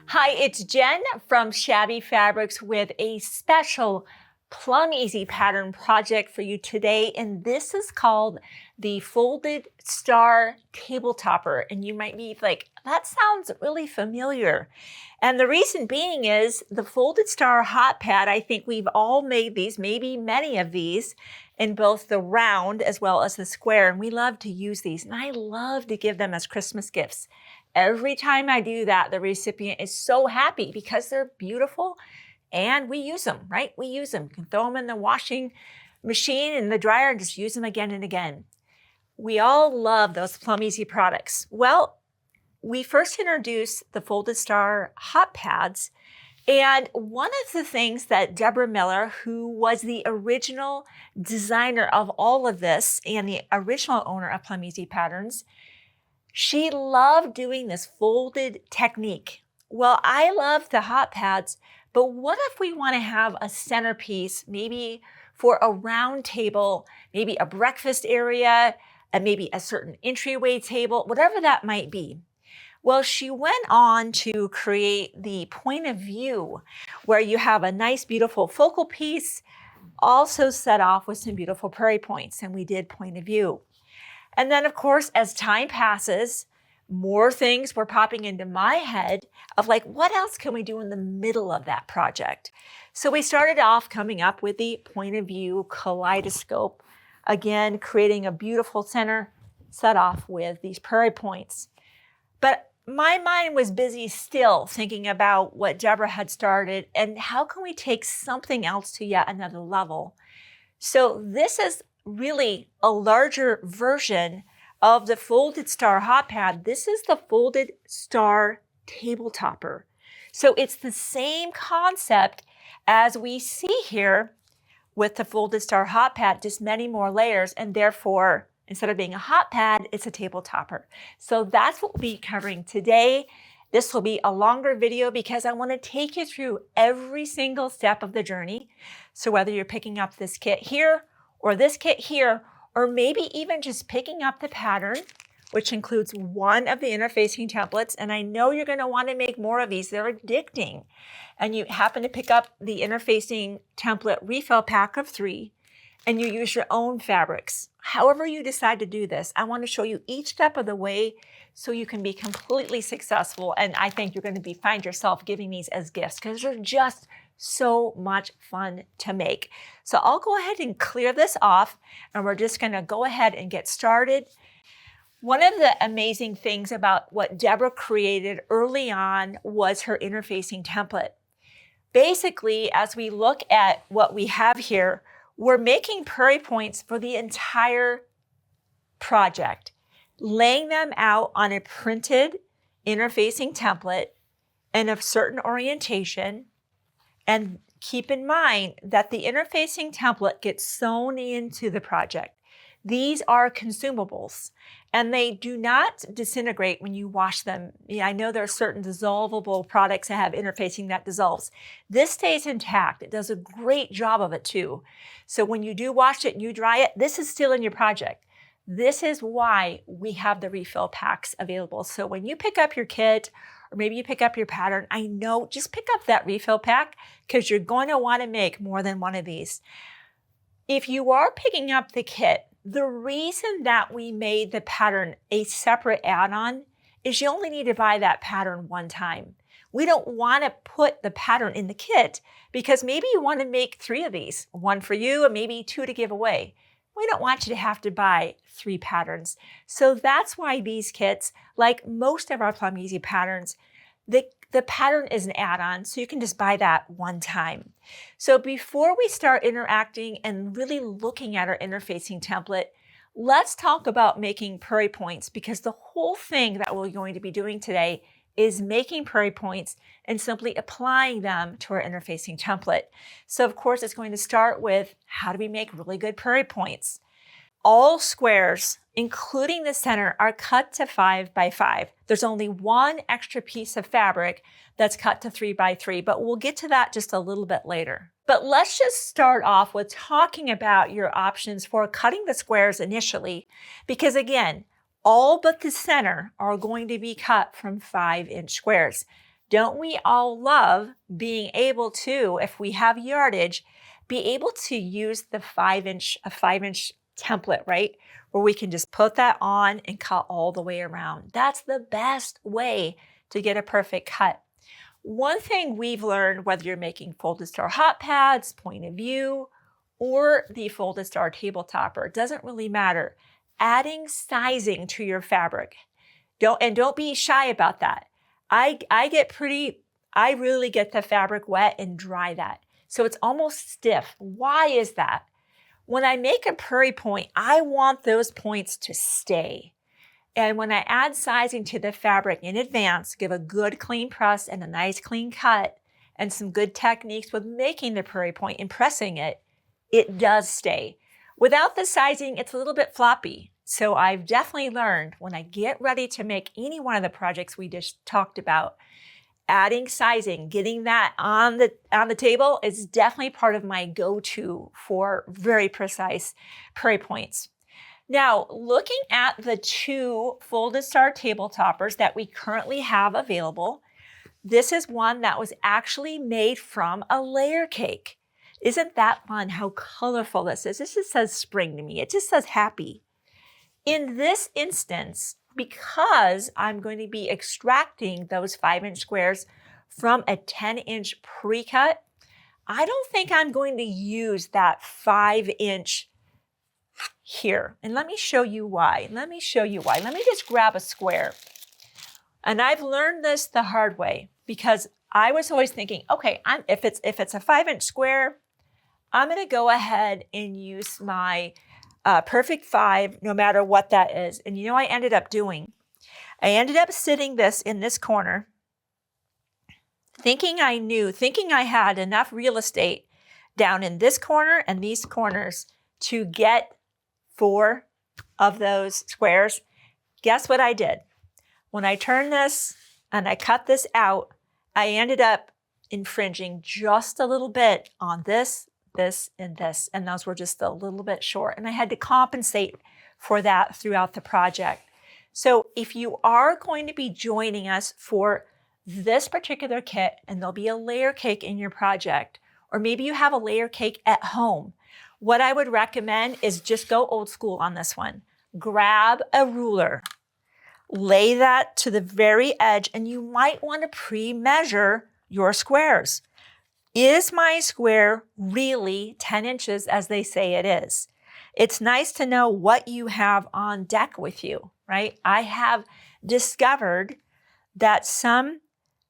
Hi, it's Jen from Shabby Fabrics with a special PlumEasy pattern project for you today. And this is called the Folded Star Table Topper. And you might be like, that sounds really familiar. And the reason being is the Folded Star Hot Pad, I think we've all made these, maybe many of these, in both the round as well as the square. And we love to use these. And I love to give them as Christmas gifts. Every time I do that, the recipient is so happy because they're beautiful and we use them, right? We use them. You can throw them in the washing machine and the dryer and just use them again and again. We all love those PlumEasy products. Well, we first introduced the Folded Star Hot Pads. And one of the things that Deborah Miller, who was the original designer of all of this and the original owner of PlumEasy Patterns, she loved doing this folded technique. Well, I love the hot pads, but what if we want to have a centerpiece, maybe for a round table, maybe a breakfast area, and maybe a certain entryway table, whatever that might be. Well, she went on to create the point of view where you have a nice, beautiful focal piece, also set off with some beautiful prairie points, and we did point of view. And then, of course, as time passes, more things were popping into my head of like, what else can we do in the middle of that project? So we started off coming up with the point of view kaleidoscope. Again, creating a beautiful center set off with these prairie points. But my mind was busy still thinking about what Deborah had started and how can we take something else to yet another level. So this is really a larger version of the Folded Star Hot Pad. This is the Folded Star Table Topper. So it's the same concept as we see here with the Folded Star Hot Pad, just many more layers, and therefore, instead of being a hot pad, it's a table topper. So that's what we'll be covering today. This will be a longer video because I want to take you through every single step of the journey. So whether you're picking up this kit here, or this kit here, or maybe even just picking up the pattern, which includes one of the interfacing templates. And I know you're going to want to make more of these. They're addicting. And you happen to pick up the interfacing template refill pack of 3, and you use your own fabrics. However you decide to do this, I want to show you each step of the way so you can be completely successful. And I think you're going to find yourself giving these as gifts because they're just so much fun to make. So I'll go ahead and clear this off and we're just going to go ahead and get started. One of the amazing things about what Deborah created early on was her interfacing template. Basically, as we look at what we have here, we're making prairie points for the entire project, laying them out on a printed interfacing template and of certain orientation. And keep in mind that the interfacing template gets sewn into the project. These are consumables and they do not disintegrate when you wash them. I know there are certain dissolvable products that have interfacing that dissolves. This stays intact. It does a great job of it too. So when you do wash it and you dry it, this is still in your project. This is why we have the refill packs available. So when you pick up your kit, or maybe you pick up your pattern, I know, just pick up that refill pack because you're going to want to make more than one of these. If you are picking up the kit, the reason that we made the pattern a separate add-on is you only need to buy that pattern one time. We don't want to put the pattern in the kit because maybe you want to make 3 of these, one for you and maybe 2 to give away. We don't want you to have to buy 3 patterns. So that's why these kits, like most of our PlumEasy patterns, the pattern is an add-on, so you can just buy that one time. So before we start interacting and really looking at our interfacing template, let's talk about making prairie points because the whole thing that we're going to be doing today is making prairie points and simply applying them to our interfacing template. So of course, it's going to start with how do we make really good prairie points? All squares, including the center, are cut to 5 by 5. There's only one extra piece of fabric that's cut to 3 by 3, but we'll get to that just a little bit later. But let's just start off with talking about your options for cutting the squares initially, because again, all but the center are going to be cut from 5-inch squares. Don't we all love being able to, if we have yardage, be able to use the 5-inch template, right? Where we can just put that on and cut all the way around. That's the best way to get a perfect cut. One thing we've learned, whether you're making folded star hot pads, point of view, or the folded star table topper, it doesn't really matter. Adding sizing to your fabric. Don't be shy about that. I really get the fabric wet and dry that. So it's almost stiff. Why is that? When I make a prairie point, I want those points to stay. And when I add sizing to the fabric in advance, give a good clean press and a nice clean cut and some good techniques with making the prairie point and pressing it, it does stay. Without the sizing, it's a little bit floppy. So I've definitely learned when I get ready to make any one of the projects we just talked about, adding sizing, getting that on the table is definitely part of my go-to for very precise prairie points. Now, looking at the 2 folded star table toppers that we currently have available, this is one that was actually made from a layer cake. Isn't that fun how colorful this is? This just says spring to me. It just says happy. In this instance, because I'm going to be extracting those 5-inch squares from a 10-inch pre-cut, I don't think I'm going to use that 5-inch here. And let me show you why. Let me just grab a square. And I've learned this the hard way because I was always thinking, okay, if it's a 5-inch square, I'm going to go ahead and use my perfect 5, no matter what that is. And you know, I ended up sitting this in this corner, thinking I had enough real estate down in this corner and these corners to get 4 of those squares. Guess what I did? When I turned this and I cut this out, I ended up infringing just a little bit on this, and this, and those were just a little bit short. And I had to compensate for that throughout the project. So if you are going to be joining us for this particular kit, and there'll be a layer cake in your project, or maybe you have a layer cake at home, what I would recommend is just go old school on this one. Grab a ruler, lay that to the very edge, and you might want to pre-measure your squares. Is my square really 10 inches as they say it is? It's nice to know what you have on deck with you, right? I have discovered that some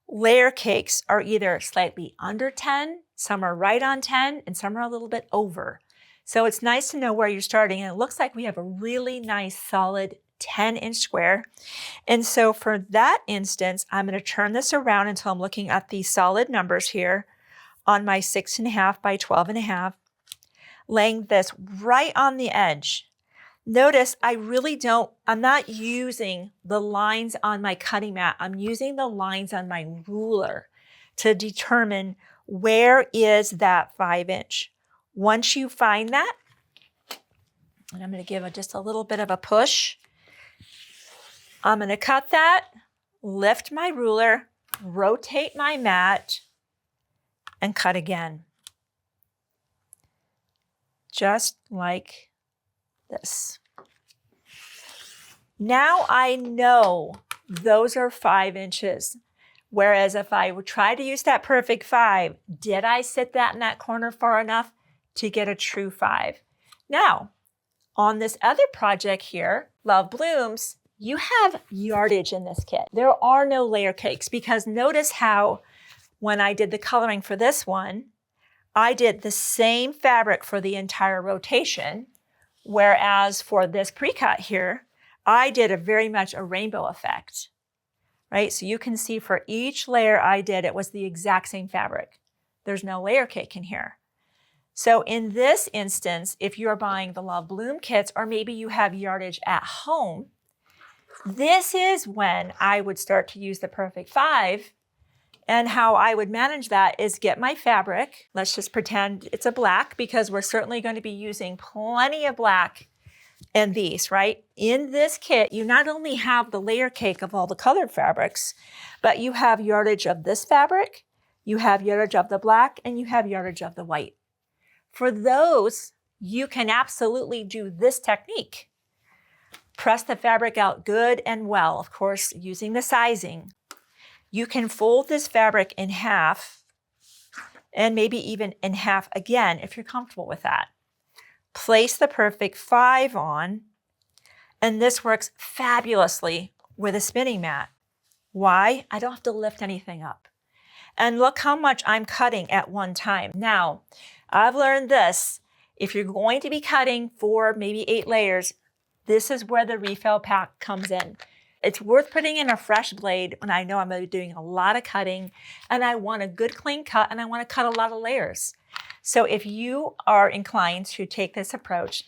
layer cakes are either slightly under 10, some are right on 10, and some are a little bit over. So it's nice to know where you're starting. And it looks like we have a really nice solid 10-inch square. And so for that instance, I'm going to turn this around until I'm looking at the solid numbers here on my 6.5 by 12.5, laying this right on the edge. Notice I'm not using the lines on my cutting mat. I'm using the lines on my ruler to determine where is that 5-inch. Once you find that, and I'm going to give just a little bit of a push, I'm going to cut that, lift my ruler, rotate my mat, and cut again. Just like this. Now I know those are 5 inches. Whereas if I would try to use that perfect 5, did I sit that in that corner far enough to get a true 5? Now, on this other project here, Love Blooms, you have yardage in this kit. There are no layer cakes because notice how when I did the coloring for this one, I did the same fabric for the entire rotation, whereas for this pre-cut here, I did very much a rainbow effect, right? So you can see for each layer I did, it was the exact same fabric. There's no layer cake in here. So in this instance, if you're buying the Love Bloom kits, or maybe you have yardage at home, this is when I would start to use the perfect 5. And how I would manage that is get my fabric. Let's just pretend it's a black because we're certainly going to be using plenty of black and these, right? In this kit, you not only have the layer cake of all the colored fabrics, but you have yardage of this fabric, you have yardage of the black, and you have yardage of the white. For those, you can absolutely do this technique. Press the fabric out good and well, of course, using the sizing. You can fold this fabric in half and maybe even in half again if you're comfortable with that. Place the perfect 5 on, and this works fabulously with a spinning mat. Why? I don't have to lift anything up. And look how much I'm cutting at one time. Now, I've learned this. If you're going to be cutting for maybe 8 layers, this is where the refill pack comes in. It's worth putting in a fresh blade when I know I'm going to be doing a lot of cutting and I want a good clean cut and I want to cut a lot of layers. So if you are inclined to take this approach,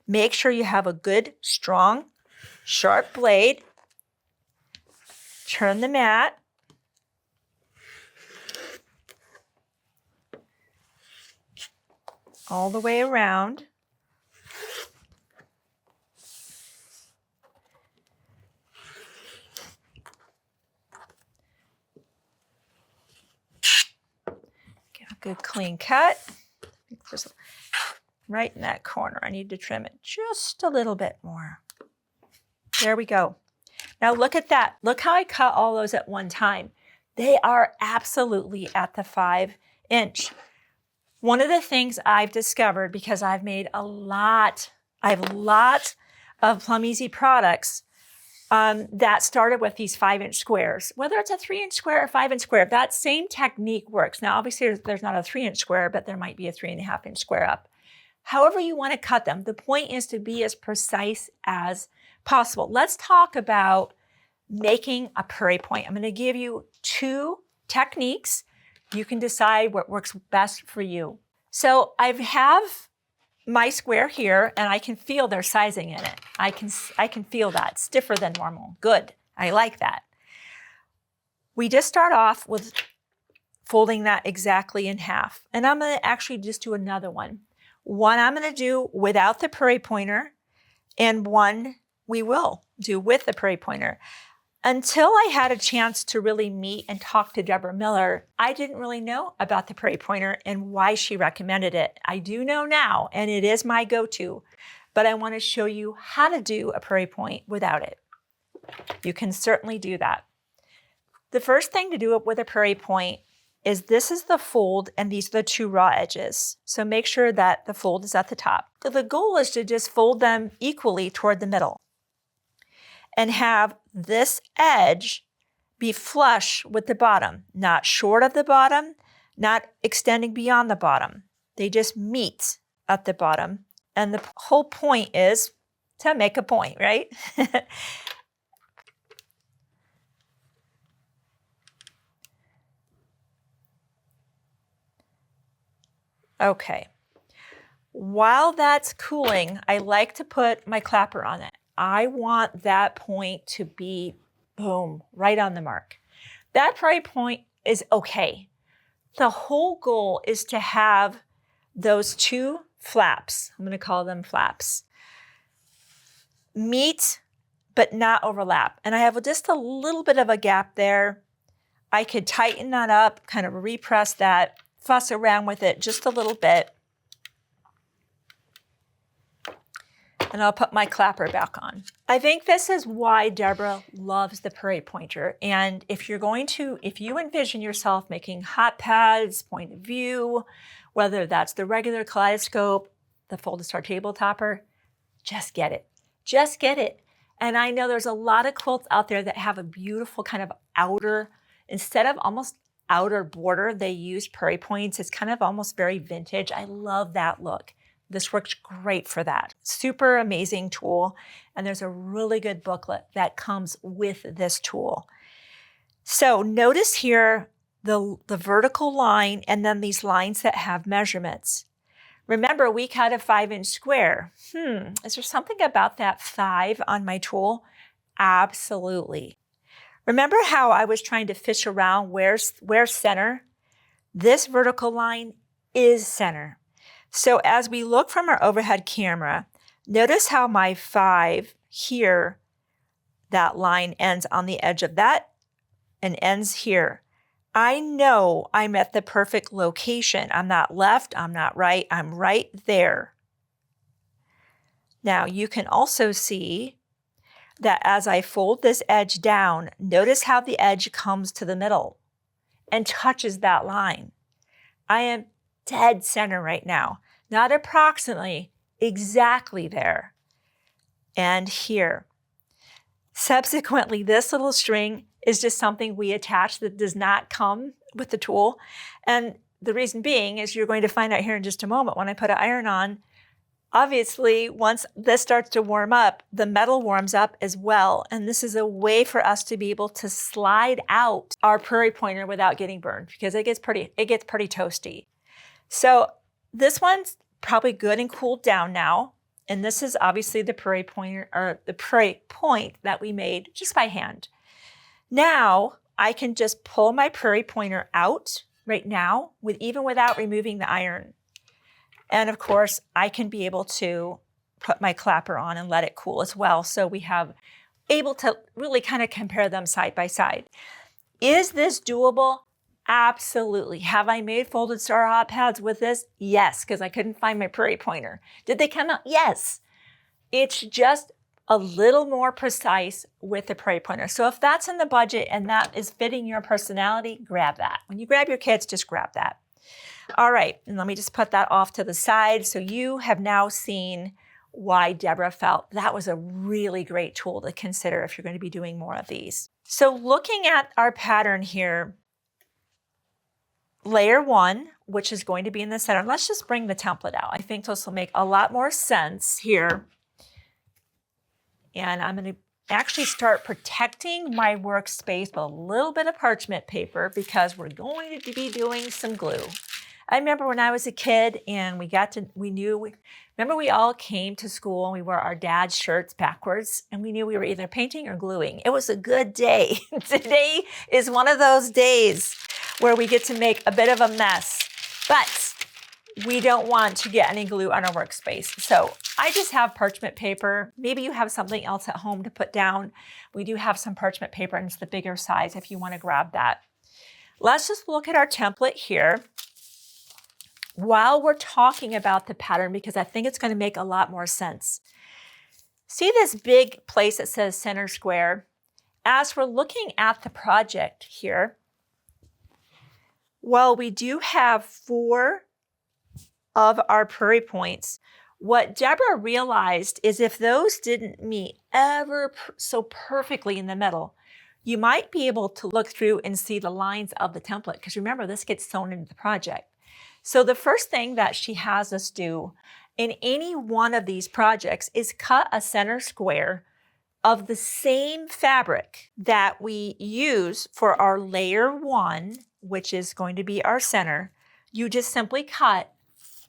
make sure you have a good, strong, sharp blade. Turn the mat. All the way around. Get a good clean cut. Just right in that corner. I need to trim it just a little bit more. There we go. Now look at that. Look how I cut all those at one time. They are absolutely at the 5-inch. One of the things I've discovered, because I've made I have lots of PlumEasy products that started with these 5-inch squares. Whether it's a 3-inch square or 5-inch square, that same technique works. Now, obviously, there's not a 3-inch square, but there might be a 3.5-inch square up. However you want to cut them, the point is to be as precise as possible. Let's talk about making a prairie point. I'm going to give you 2 techniques. You can decide what works best for you. So I have my square here and I can feel their sizing in it. I can feel that. It's stiffer than normal. Good. I like that. We just start off with folding that exactly in half. And I'm going to actually just do another one. One I'm going to do without the prairie pointer and one we will do with the prairie pointer. Until I had a chance to really meet and talk to Deborah Miller, I didn't really know about the prairie pointer and why she recommended it. I do know now, and it is my go-to, but I want to show you how to do a prairie point without it. You can certainly do that. The first thing to do with a prairie point is this is the fold and these are the 2 raw edges. So make sure that the fold is at the top. So the goal is to just fold them equally toward the middle and have this edge be flush with the bottom, not short of the bottom, not extending beyond the bottom. They just meet at the bottom. And the whole point is to make a point, right? Okay. While that's cooling, I like to put my clapper on it. I want that point to be, boom, right on the mark. That prairie point is okay. The whole goal is to have those 2 flaps, I'm going to call them flaps, meet but not overlap. And I have just a little bit of a gap there. I could tighten that up, kind of repress that, fuss around with it just a little bit. And I'll put my clapper back on. I think this is why Deborah loves the prairie pointer. And if you envision yourself making hot pads, point of view, whether that's the regular kaleidoscope, the folded star table topper, just get it. Just get it. And I know there's a lot of quilts out there that have a beautiful kind of outer, instead of almost outer border, they use prairie points. It's kind of almost very vintage. I love that look. This works great for that. Super amazing tool. And there's a really good booklet that comes with this tool. So notice here the vertical line and then these lines that have measurements. Remember, we cut a 5-inch square. Is there something about that 5 on my tool? Absolutely. Remember how I was trying to fish around where's center? This vertical line is center. So as we look from our overhead camera, Notice how my 5 here, that line ends on the edge of that and ends here. I know I'm at the perfect location. I'm not left, I'm not right, I'm right there. Now you can also see that as I fold this edge down, notice how the edge comes to the middle and touches that line. I am dead center right now, not approximately, exactly there. And here. Subsequently, this little string is just something we attach that does not come with the tool. And the reason being is you're going to find out here in just a moment when I put an iron on, obviously, once this starts to warm up, the metal warms up as well. And this is a way for us to be able to slide out our prairie pointer without getting burned because it gets pretty toasty. So this one's probably good and cooled down now. And this is obviously the prairie pointer or the prairie point that we made just by hand. Now I can just pull my prairie pointer out right now even without removing the iron. And of course, I can be able to put my clapper on and let it cool as well. So we have able to really kind of compare them side by side. Is this doable? Absolutely. Have I made folded star hot pads with this? Yes, because I couldn't find my prairie pointer. Did they come out? Yes. It's just a little more precise with the prairie pointer. So if that's in the budget and that is fitting your personality, grab that. When you grab your kids, just grab that. All right, and let me just put that off to the side. So you have now seen why Deborah felt that was a really great tool to consider if you're going to be doing more of these. So looking at our pattern here, layer 1, which is going to be in the center. Let's just bring the template out. I think this will make a lot more sense here. And I'm going to actually start protecting my workspace with a little bit of parchment paper because we're going to be doing some glue. I remember when I was a kid and remember we all came to school and we wore our dad's shirts backwards and we knew we were either painting or gluing. It was a good day. Today is one of those days where we get to make a bit of a mess, but we don't want to get any glue on our workspace. So I just have parchment paper. Maybe you have something else at home to put down. We do have some parchment paper and it's the bigger size if you want to grab that. Let's just look at our template here while we're talking about the pattern because I think it's going to make a lot more sense. See this big place that says center square? As we're looking at the project here, well, we do have 4 of our prairie points. What Deborah realized is if those didn't meet ever so perfectly in the middle, you might be able to look through and see the lines of the template because remember, this gets sewn into the project. So the first thing that she has us do in any one of these projects is cut a center square of the same fabric that we use for our layer 1, which is going to be our center. You just simply cut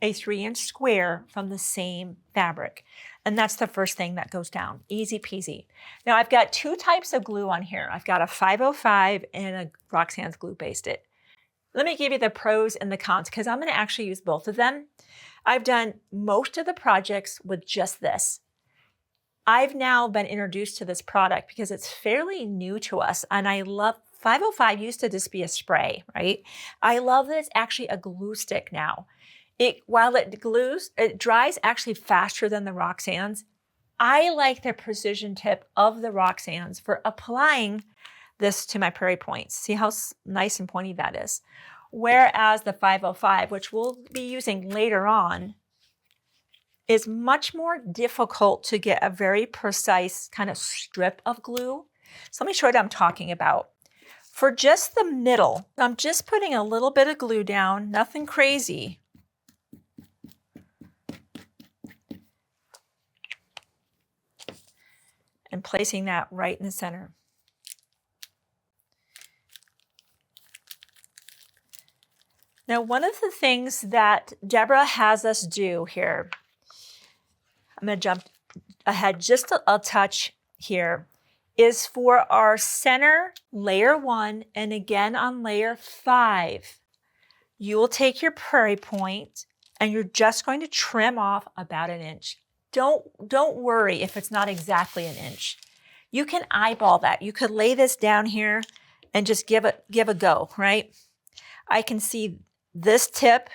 a 3-inch square from the same fabric. And that's the first thing that goes down. Easy peasy. Now I've got 2 types of glue on here. I've got a 505 and a Roxanne's glue basted. Let me give you the pros and the cons because I'm going to actually use both of them. I've done most of the projects with just this. I've now been introduced to this product because it's fairly new to us and I love 505 used to just be a spray, right? I love that it's actually a glue stick now. While it glues, it dries actually faster than the Roxanne's. I like the precision tip of the Roxanne's for applying this to my prairie points. See how nice and pointy that is. Whereas the 505, which we'll be using later on, is much more difficult to get a very precise kind of strip of glue. So let me show you what I'm talking about. For just the middle, I'm just putting a little bit of glue down, nothing crazy. And placing that right in the center. Now, one of the things that Deborah has us do here, I'm going to jump ahead just a touch here, is for our center layer 1 and again on layer 5, you will take your prairie point and you're just going to trim off about 1 inch. don't worry if it's not exactly an inch. You can eyeball that. You could lay this down here and just give a go, right? I can see this tip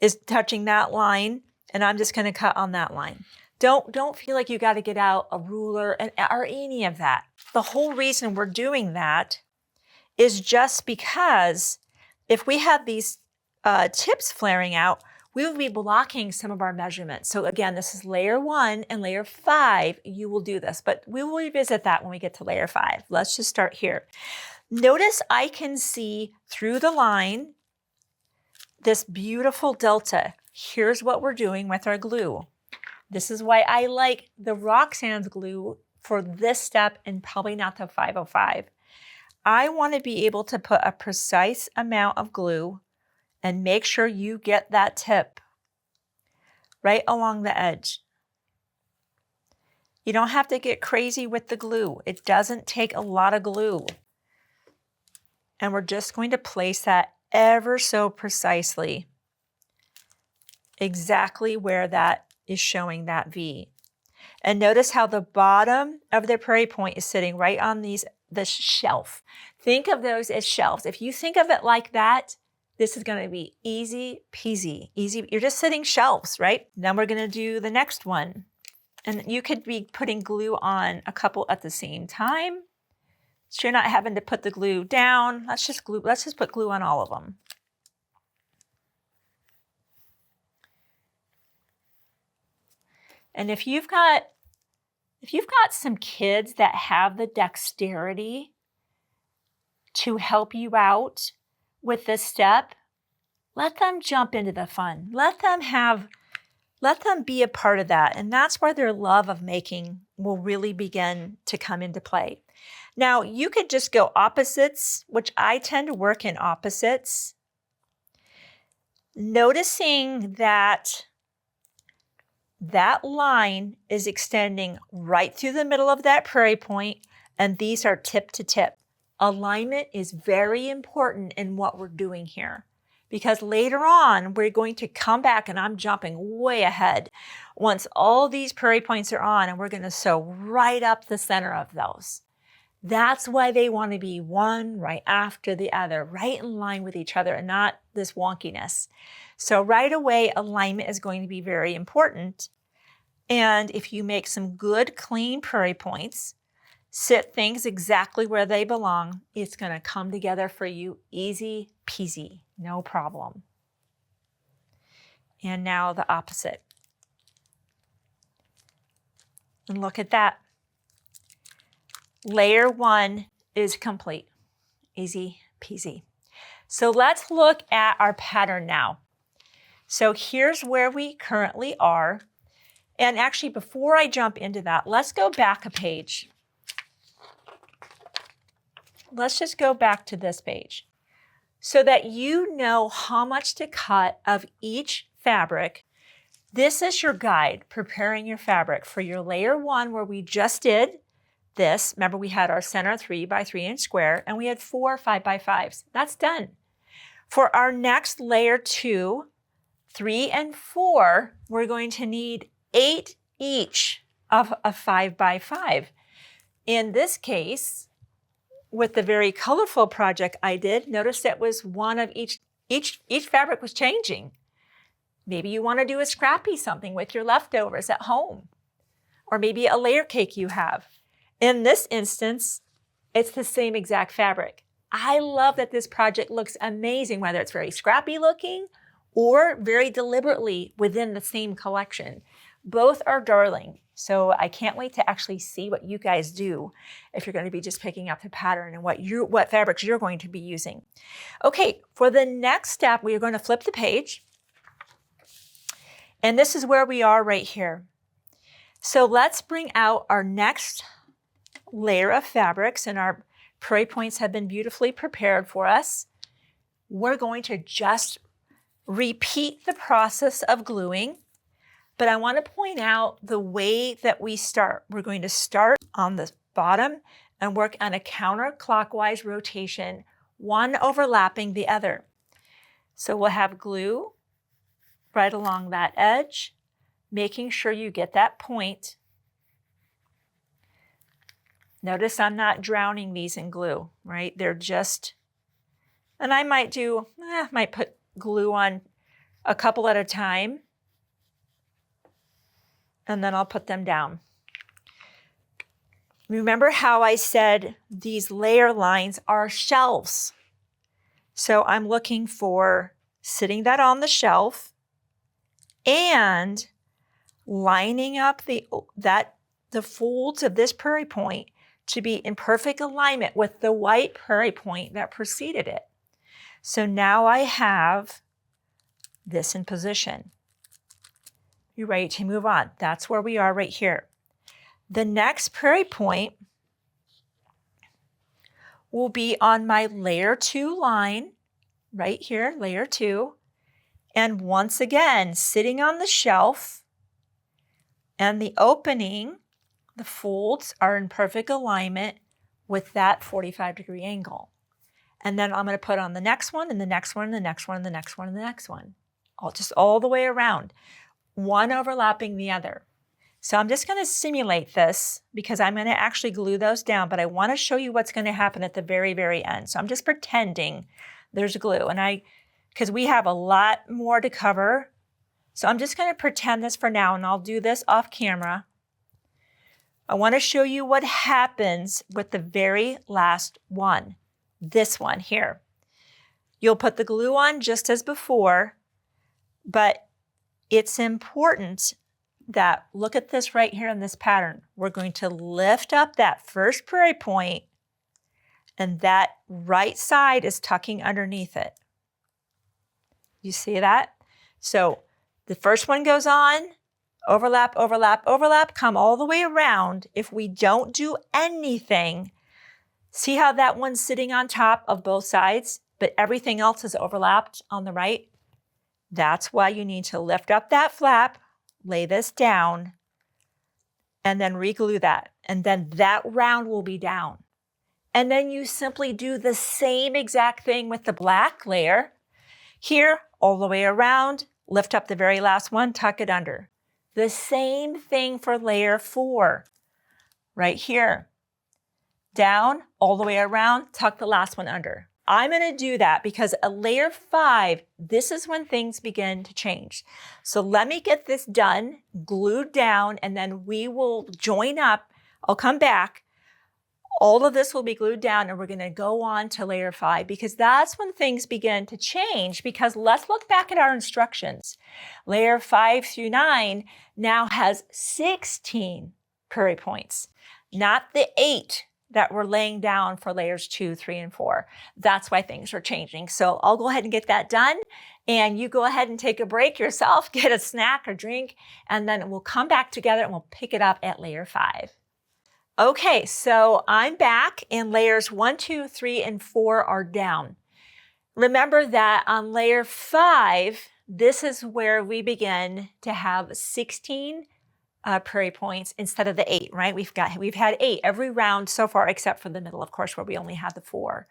is touching that line, and I'm just going to cut on that line. Don't feel like you got to get out a ruler or any of that. The whole reason we're doing that is just because if we have these tips flaring out, we will be blocking some of our measurements. So again, this is layer 1 and layer 5. You will do this, but we will revisit that when we get to layer 5. Let's just start here. Notice I can see through the line this beautiful delta. Here's what we're doing with our glue. This is why I like the Roxanne's glue for this step and probably not the 505. I want to be able to put a precise amount of glue and make sure you get that tip right along the edge. You don't have to get crazy with the glue. It doesn't take a lot of glue. And we're just going to place that ever so precisely, exactly where that is showing that V. And notice how the bottom of the Prairie Point is sitting right on the shelf. Think of those as shelves. If you think of it like that, this is going to be easy peasy. Easy. You're just sitting shelves, right? Then we're going to do the next one. And you could be putting glue on a couple at the same time. So you're not having to put the glue down. Let's just put glue on all of them. And if you've got some kids that have the dexterity to help you out with this step, let them jump into the fun. Let them be a part of that. And that's where their love of making will really begin to come into play. Now, you could just go opposites, which I tend to work in opposites. Noticing that line is extending right through the middle of that Prairie Point, and these are tip to tip. Alignment is very important in what we're doing here, because later on, we're going to come back, and I'm jumping way ahead, once all these Prairie Points are on, and we're going to sew right up the center of those. That's why they want to be one right after the other, right in line with each other and not this wonkiness. So right away, alignment is going to be very important. And if you make some good, clean Prairie Points, sit things exactly where they belong, it's going to come together for you easy peasy, no problem. And now the opposite. And look at that. Layer 1 is complete. Easy peasy. So let's look at our pattern now. So here's where we currently are. And actually, before I jump into that, let's go back a page. Let's just go back to this page so that you know how much to cut of each fabric. This is your guide, preparing your fabric for your layer 1, where we just did this. Remember, we had our center 3 by 3 inch square, and we had 4 5 by 5s. That's done. For our next layer 2, 3 and 4, we're going to need 8 each of a 5 by 5. In this case, with the very colorful project I did, notice that was one of each fabric was changing. Maybe you want to do a scrappy something with your leftovers at home, or maybe a layer cake you have. In this instance, it's the same exact fabric. I love that this project looks amazing, whether it's very scrappy looking or very deliberately within the same collection. Both are darling. So I can't wait to actually see what you guys do if you're going to be just picking up the pattern and what fabrics you're going to be using. Okay, for the next step, we are going to flip the page. And this is where we are right here. So let's bring out our next layer of fabrics, and our Prairie Points have been beautifully prepared for us. We're going to just repeat the process of gluing, but I want to point out the way that we start. We're going to start on the bottom and work on a counterclockwise rotation, one overlapping the other. So we'll have glue right along that edge, making sure you get that point. Notice I'm not drowning these in glue, right? They're just, and I might might put glue on a couple at a time, and then I'll put them down. Remember how I said these layer lines are shelves. So I'm looking for sitting that on the shelf and lining up the folds of this prairie point to be in perfect alignment with the white prairie point that preceded it. So now I have this in position. You're ready to move on. That's where we are right here. The next prairie point will be on my layer 2 line, right here, layer 2. And once again, sitting on the shelf, and the opening, the folds are in perfect alignment with that 45-degree angle. And then I'm going to put on the next one, and the next one, and the next one, and the next one, and the next one. Just all the way around, one overlapping the other. So I'm just going to simulate this because I'm going to actually glue those down, but I want to show you what's going to happen at the very, very end. So I'm just pretending there's glue, and because we have a lot more to cover. So I'm just going to pretend this for now, and I'll do this off camera. I want to show you what happens with the very last one, this one here. You'll put the glue on just as before, but it's important that, look at this right here in this pattern. We're going to lift up that first prairie point, and that right side is tucking underneath it. You see that? So the first one goes on, overlap, overlap, overlap, come all the way around. If we don't do anything, see how that one's sitting on top of both sides, but everything else is overlapped on the right? That's why you need to lift up that flap, lay this down, and then re-glue that. And then that round will be down. And then you simply do the same exact thing with the black layer. Here, all the way around, lift up the very last one, tuck it under. The same thing for layer 4, right here. Down, all the way around, tuck the last one under. I'm going to do that because a layer 5, this is when things begin to change. So let me get this done, glued down, and then we will join up. I'll come back. All of this will be glued down, and we're going to go on to layer 5 because that's when things begin to change. Because let's look back at our instructions. Layer 5 through 9 now has 16 prairie points, not the 8 that we're laying down for layers 2, 3, and 4. That's why things are changing. So I'll go ahead and get that done, and you go ahead and take a break yourself, get a snack or drink, and then we'll come back together and we'll pick it up at layer 5. Okay, so I'm back, and layers 1, 2, 3, and 4 are down. Remember that on layer 5, this is where we begin to have 16 prairie points instead of the 8, right? We've had 8 every round so far, except for the middle, of course, where we only had the 4.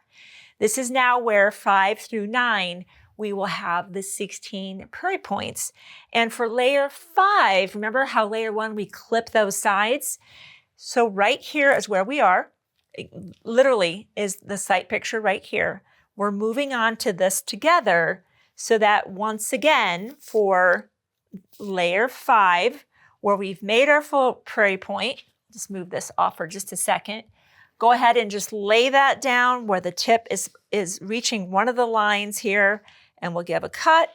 This is now where 5 through 9, we will have the 16 prairie points. And for layer 5, remember how layer 1, we clip those sides? So right here is where we are. It literally is the site picture right here. We're moving on to this together so that once again, for layer 5, where we've made our full prairie point, just move this off for just a second. Go ahead and just lay that down where the tip is reaching one of the lines here, and we'll give a cut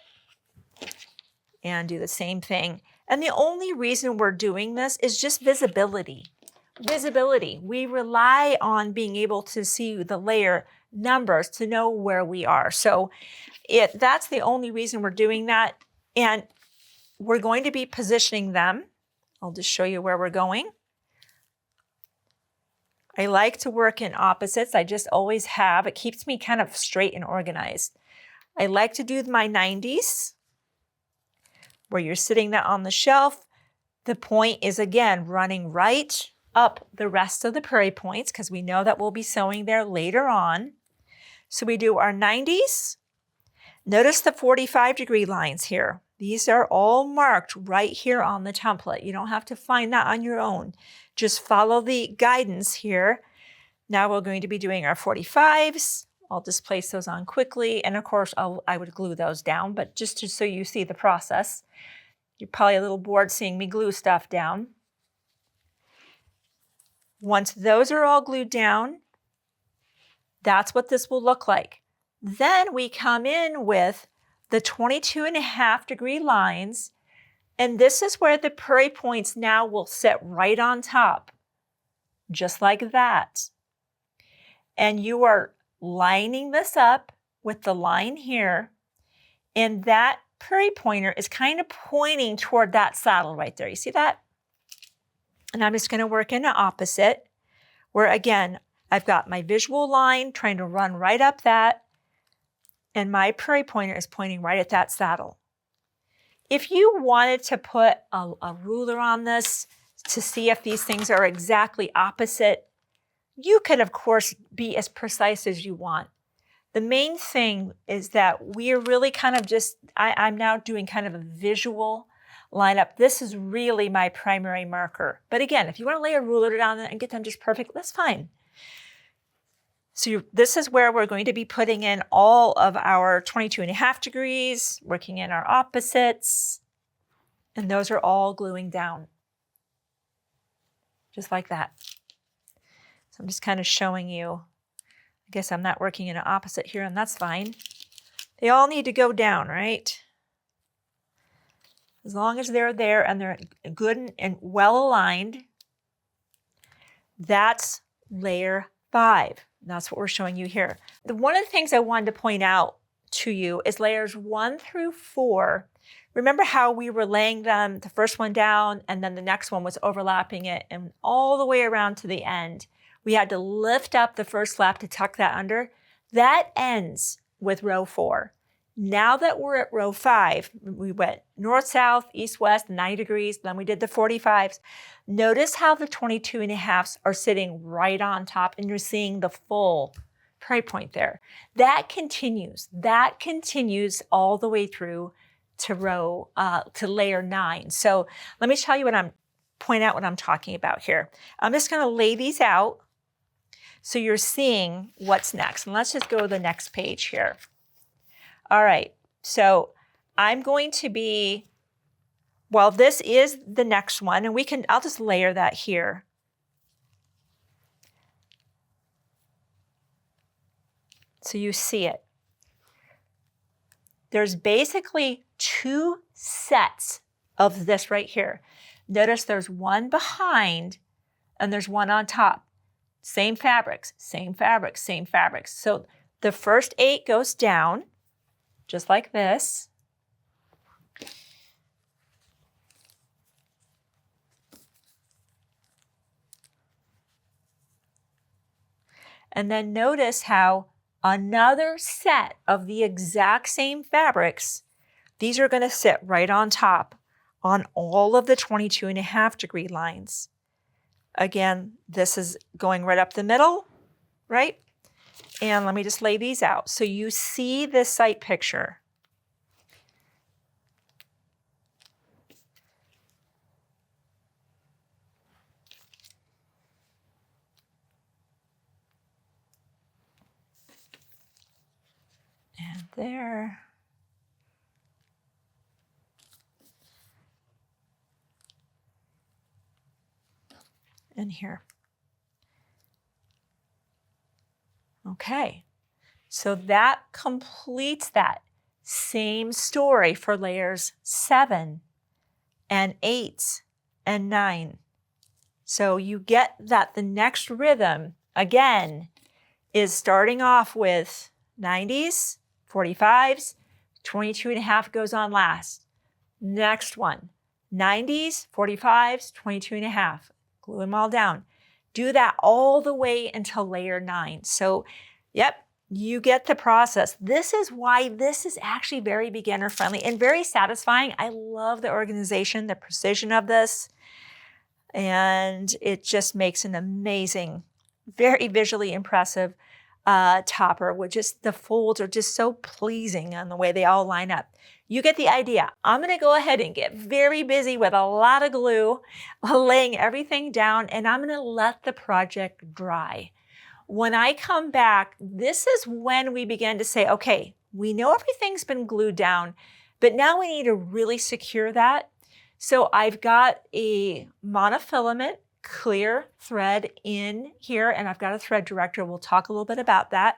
and do the same thing. And the only reason we're doing this is just visibility. Visibility. We rely on being able to see the layer numbers to know where we are. So that's the only reason we're doing that. And we're going to be positioning them. I'll just show you where we're going. I like to work in opposites. I just always have. It keeps me kind of straight and organized. I like to do my 90s, where you're sitting that on the shelf. The point is, again, running right up the rest of the prairie points because we know that we'll be sewing there later on. So we do our 90s. Notice the 45-degree lines here. These are all marked right here on the template. You don't have to find that on your own. Just follow the guidance here. Now we're going to be doing our 45s. I'll just place those on quickly. And of course, I would glue those down, but just so you see the process. You're probably a little bored seeing me glue stuff down. Once those are all glued down, that's what this will look like. Then we come in with the 22.5-degree lines, and this is where the Prairie Points now will sit right on top, just like that. And you are lining this up with the line here, and that Prairie Pointer is kind of pointing toward that saddle right there. You see that? And I'm just going to work in the opposite, where again, I've got my visual line trying to run right up that, and my Prairie Pointer is pointing right at that saddle. If you wanted to put a ruler on this to see if these things are exactly opposite, you could, of course, be as precise as you want. The main thing is that we are really kind of just, I'm now doing kind of a visual lineup. This is really my primary marker. But again, if you want to lay a ruler down and get them just perfect, that's fine. So this is where we're going to be putting in all of our 22.5 degrees, working in our opposites, and those are all gluing down, just like that. So I'm just kind of showing you. I guess I'm not working in an opposite here, and that's fine. They all need to go down, right? As long as they're there and they're good and well aligned, that's layer 5. That's what we're showing you here. One of the things I wanted to point out to you is layers 1 through 4. Remember how we were laying them, the first one down, and then the next one was overlapping it, and all the way around to the end. We had to lift up the first flap to tuck that under. That ends with row 4. Now that we're at row 5, we went north, south, east, west, 90 degrees, then we did the 45s. Notice how the 22.5s are sitting right on top, and you're seeing the full Prairie Point there. That continues all the way through to to layer 9. So let me tell you point out what I'm talking about here. I'm just gonna lay these out so you're seeing what's next. And let's just go to the next page here. All right, so I'm going to be, well, this is the next one, and I'll just layer that here. So you see it. There's basically 2 sets of this right here. Notice there's one behind and there's one on top. Same fabrics, same fabrics, same fabrics. So the first 8 goes down, just like this. And then notice how another set of the exact same fabrics, these are going to sit right on top on all of the 22.5 degree lines. Again, this is going right up the middle, right? And let me just lay these out so you see this sight picture. And there. And here. Okay, so that completes that. Same story for layers 7 and 8 and 9. So you get that the next rhythm, again, is starting off with 90s, 45s, 22.5 goes on last. Next one, 90s, 45s, 22.5. Glue them all down. Do that all the way until layer 9. So, yep, you get the process. This is why this is actually very beginner friendly and very satisfying. I love the organization, the precision of this, and it just makes an amazing, very visually impressive topper with just the folds are just so pleasing on the way they all line up. You get the idea. I'm going to go ahead and get very busy with a lot of glue, laying everything down, and I'm going to let the project dry. When I come back, this is when we begin to say, okay, we know everything's been glued down, but now we need to really secure that. So I've got a monofilament clear thread in here, and I've got a thread director. We'll talk a little bit about that.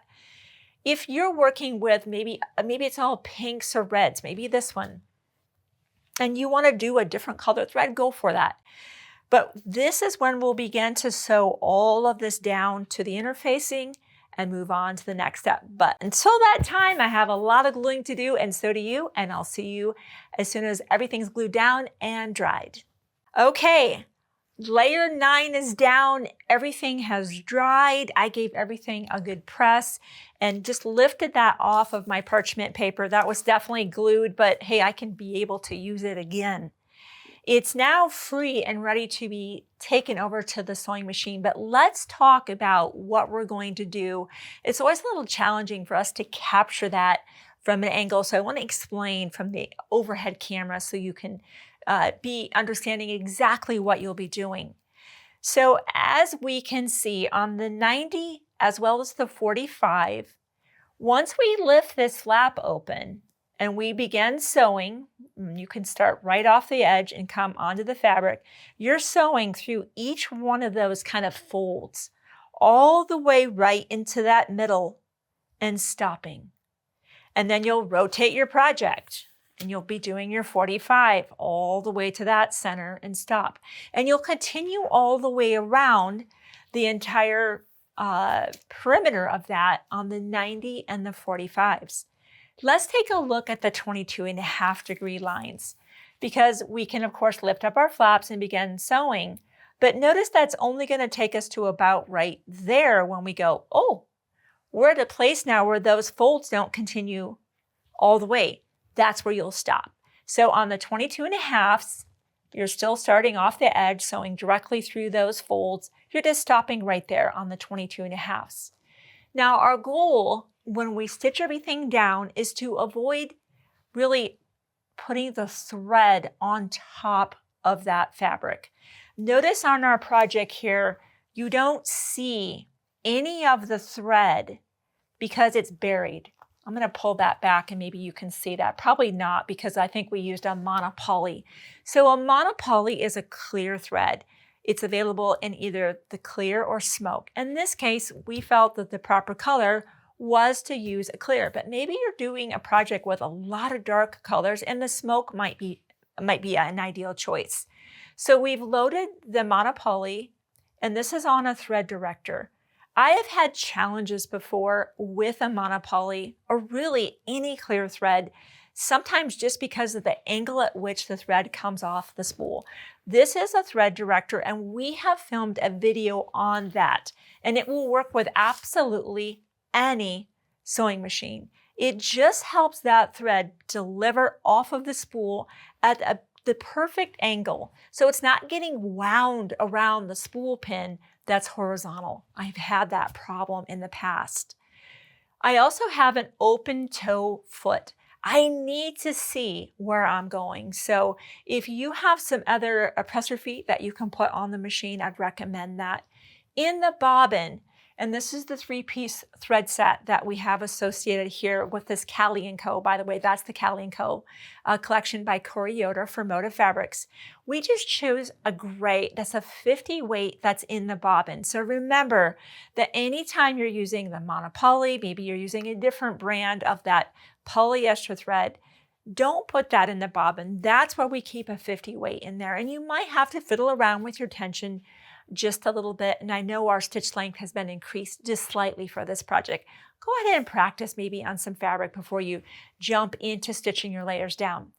If you're working with maybe it's all pinks or reds, maybe this one, and you want to do a different color thread, go for that. But this is when we'll begin to sew all of this down to the interfacing and move on to the next step. But until that time, I have a lot of gluing to do, and so do you, and I'll see you as soon as everything's glued down and dried. Okay. Layer 9 is down, everything has dried. I gave everything a good press and just lifted that off of my parchment paper. That was definitely glued, but hey, I can be able to use it again. It's now free and ready to be taken over to the sewing machine, but let's talk about what we're going to do. It's always a little challenging for us to capture that from an angle, so I want to explain from the overhead camera so you can be understanding exactly what you'll be doing. So as we can see on the 90 as well as the 45, once we lift this flap open and we begin sewing, you can start right off the edge and come onto the fabric. You're sewing through each one of those kind of folds all the way right into that middle and stopping. And then you'll rotate your project. And you'll be doing your 45 all the way to that center and stop. And you'll continue all the way around the entire perimeter of that on the 90 and the 45s. Let's take a look at the 22.5-degree lines, because we can of course lift up our flaps and begin sewing. But notice that's only going to take us to about right there when we go, oh, we're at a place now where those folds don't continue all the way. That's where you'll stop. So on the 22.5s, you're still starting off the edge, sewing directly through those folds. You're just stopping right there on the 22.5s. Now our goal when we stitch everything down is to avoid really putting the thread on top of that fabric. Notice on our project here, you don't see any of the thread because it's buried. I'm going to pull that back and maybe you can see that. Probably not, because I think we used a monopoly. So a monopoly is a clear thread. It's available in either the clear or smoke. In this case, we felt that the proper color was to use a clear, but maybe you're doing a project with a lot of dark colors and the smoke might be an ideal choice. So we've loaded the monopoly, and this is on a thread director. I have had challenges before with a monopoly or really any clear thread, sometimes just because of the angle at which the thread comes off the spool. This is a thread director, and we have filmed a video on that, and it will work with absolutely any sewing machine. It just helps that thread deliver off of the spool at the perfect angle. So it's not getting wound around the spool pin that's horizontal. I've had that problem in the past. I also have an open toe foot. I need to see where I'm going. So if you have some other presser feet that you can put on the machine, I'd recommend that. In the bobbin, and this is the 3-piece thread set that we have associated here with this Callie & Co. By the way, that's the Callie & Co. Collection by Corey Yoder for Motive Fabrics. We just chose a gray, that's a 50 weight that's in the bobbin. So remember that anytime you're using the monopoly, maybe you're using a different brand of that polyester thread, don't put that in the bobbin. That's where we keep a 50 weight in there. And you might have to fiddle around with your tension just a little bit. And I know our stitch length has been increased just slightly for this project. Go ahead and practice maybe on some fabric before you jump into stitching your layers down.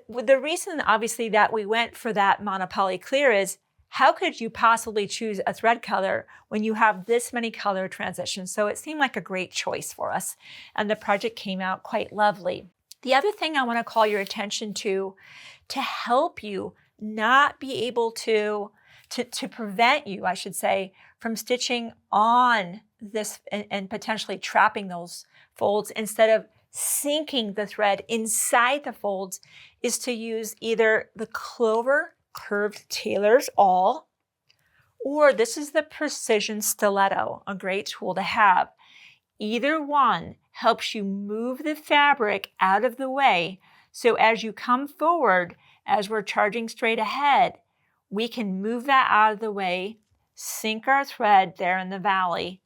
The reason obviously that we went for that monopoly clear is, how could you possibly choose a thread color when you have this many color transitions? So it seemed like a great choice for us, and the project came out quite lovely. The other thing I want to call your attention to help you not be able to prevent you, I should say, from stitching on this and potentially trapping those folds instead of sinking the thread inside the folds is to use either the Clover Curved Tailor's Awl, or this is the Precision Stiletto, a great tool to have. Either one helps you move the fabric out of the way, so as you come forward, as we're charging straight ahead, we can move that out of the way, sink our thread there in the valley.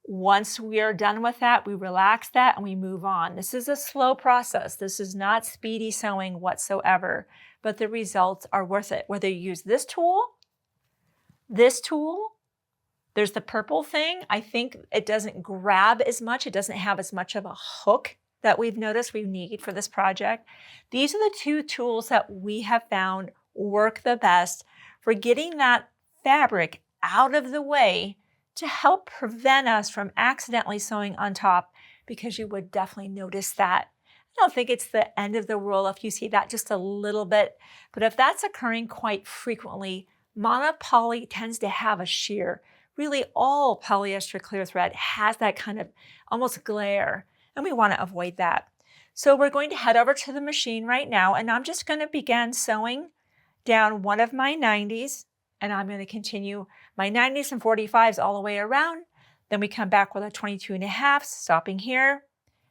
Once we are done with that, we relax that and we move on. This is a slow process. This is not speedy sewing whatsoever, but the results are worth it. Whether you use this tool, there's the purple thing. I think it doesn't grab as much. It doesn't have as much of a hook that we've noticed we need for this project. These are the two tools that we have found work the best for getting that fabric out of the way to help prevent us from accidentally sewing on top, because you would definitely notice that. I don't think it's the end of the world if you see that just a little bit, but if that's occurring quite frequently, monopoly tends to have a sheer. Really, all polyester clear thread has that kind of almost glare, and we want to avoid that. So we're going to head over to the machine right now, and I'm just going to begin sewing down one of my 90s, and I'm going to continue my 90s and 45s all the way around. Then we come back with a 22.5, stopping here,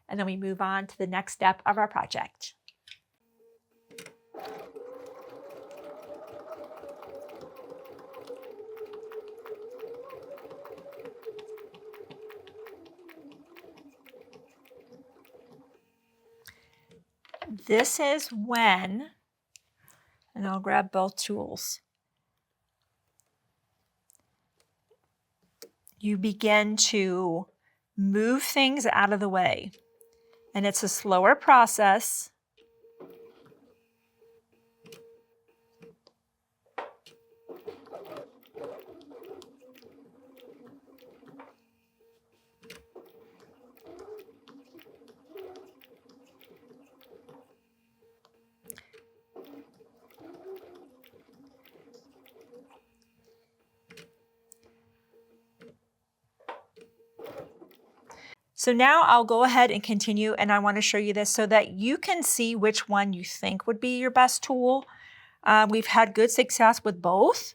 and then we move on to the next step of our project. This is when, and I'll grab both tools, you begin to move things out of the way. And it's a slower process. So now I'll go ahead and continue, and I want to show you this so that you can see which one you think would be your best tool. We've had good success with both.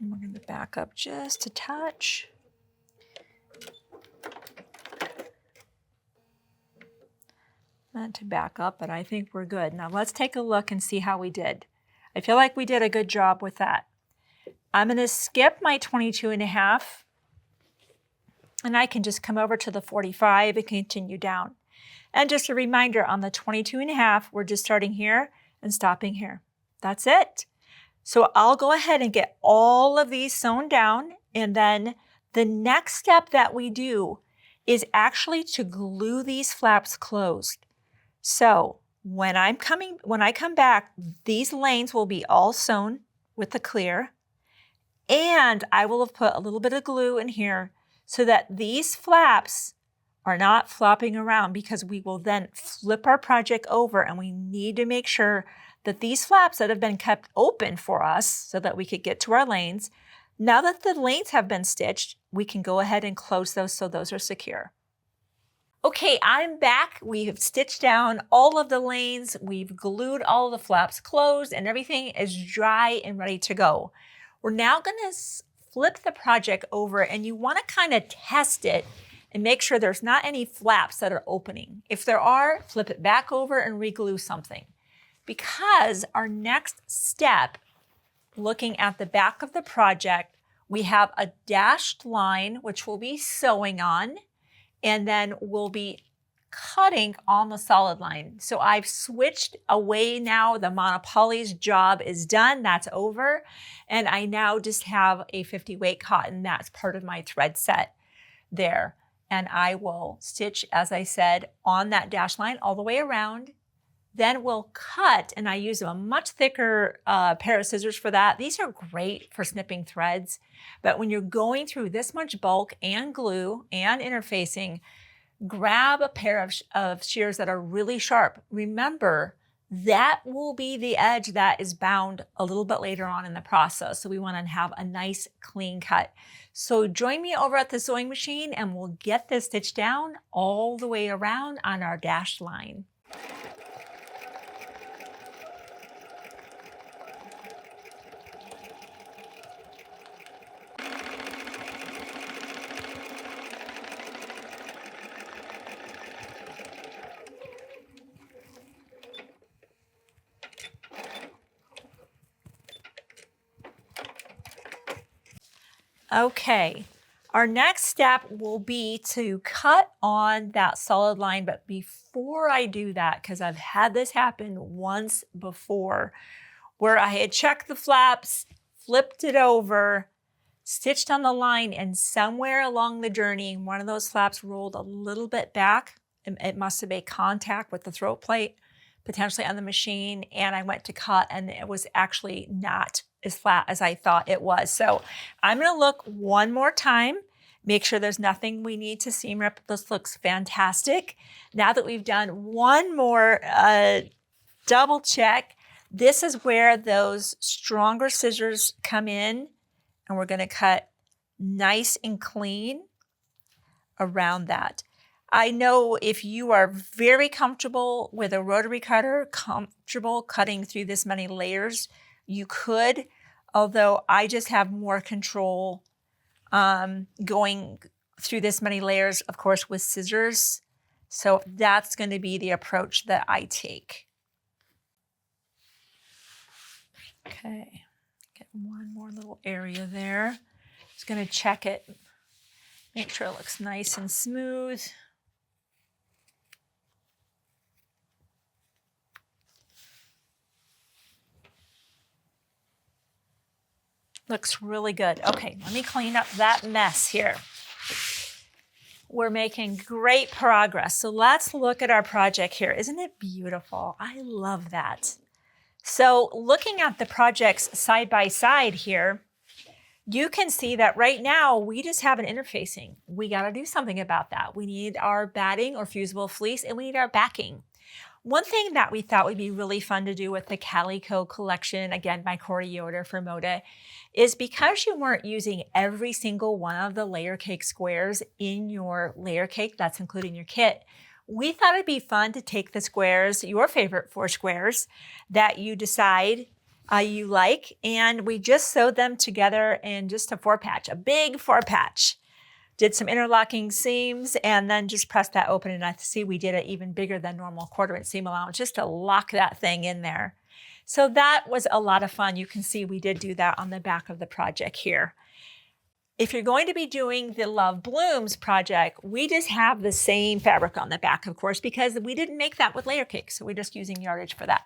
And we're going to back up just a touch. Not to back up, but I think we're good. Now let's take a look and see how we did. I feel like we did a good job with that. I'm going to skip my 22.5, and I can just come over to the 45 and continue down. And just a reminder, on the 22.5, we're just starting here and stopping here. That's it. So I'll go ahead and get all of these sewn down, and then the next step that we do is actually to glue these flaps closed. So when I come back, these lanes will be all sewn with the clear, and I will have put a little bit of glue in here so that these flaps are not flopping around, because we will then flip our project over, and we need to make sure that these flaps that have been kept open for us so that we could get to our lanes, now that the lanes have been stitched, we can go ahead and close those so those are secure. Okay, I'm back. We have stitched down all of the lanes. We've glued all of the flaps closed, and everything is dry and ready to go. We're now going to flip the project over, and you want to kind of test it and make sure there's not any flaps that are opening. If there are, flip it back over and re-glue something. Because our next step, looking at the back of the project, we have a dashed line, which we'll be sewing on, and then we'll be cutting on the solid line. So I've switched away now. The monopoly's job is done. That's over. And I now just have a 50 weight cotton. That's part of my thread set. there. And I will stitch, as I said, on that dash line all the way around. Then we'll cut, and I use a much thicker pair of scissors for that. These are great for snipping threads, but when you're going through this much bulk and glue and interfacing, grab a pair of shears that are really sharp. Remember, that will be the edge that is bound a little bit later on in the process. So we want to have a nice clean cut. So join me over at the sewing machine and we'll get this stitched down all the way around on our dashed line. Okay, our next step will be to cut on that solid line, but before I do that, because I've had this happen once before, where I had checked the flaps, flipped it over, stitched on the line, and somewhere along the journey, one of those flaps rolled a little bit back. It must have made contact with the throat plate, potentially on the machine, and I went to cut, and it was actually not as flat as I thought it was. So I'm gonna look one more time, make sure there's nothing we need to seam rip. This looks fantastic. Now that we've done one more double check, this is where those stronger scissors come in, and we're gonna cut nice and clean around that. I know if you are very comfortable with a rotary cutter, comfortable cutting through this many layers, you could, although I just have more control going through this many layers, of course, with scissors. So that's going to be the approach that I take. Okay, get one more little area there. Just going to check it, make sure it looks nice and smooth. Looks really good. Okay, let me clean up that mess here. We're making great progress. So let's look at our project here. Isn't it beautiful? I love that. So looking at the projects side by side here, you can see that right now we just have an interfacing. We got to do something about that. We need our batting or fusible fleece, and we need our backing. One thing that we thought would be really fun to do with the Calico collection, again by Corey Yoder for Moda, is because you weren't using every single one of the layer cake squares in your layer cake, that's including your kit, we thought it'd be fun to take the squares, your favorite 4 squares that you decide you like, and we just sewed them together in just a 4-patch, a big 4-patch. Did some interlocking seams and then just pressed that open, and I see we did it even bigger than normal 1/4" seam allowance just to lock that thing in there. So that was a lot of fun. You can see we did do that on the back of the project here. If you're going to be doing the Love Blooms project, we just have the same fabric on the back, of course, because we didn't make that with layer cake, so we're just using yardage for that.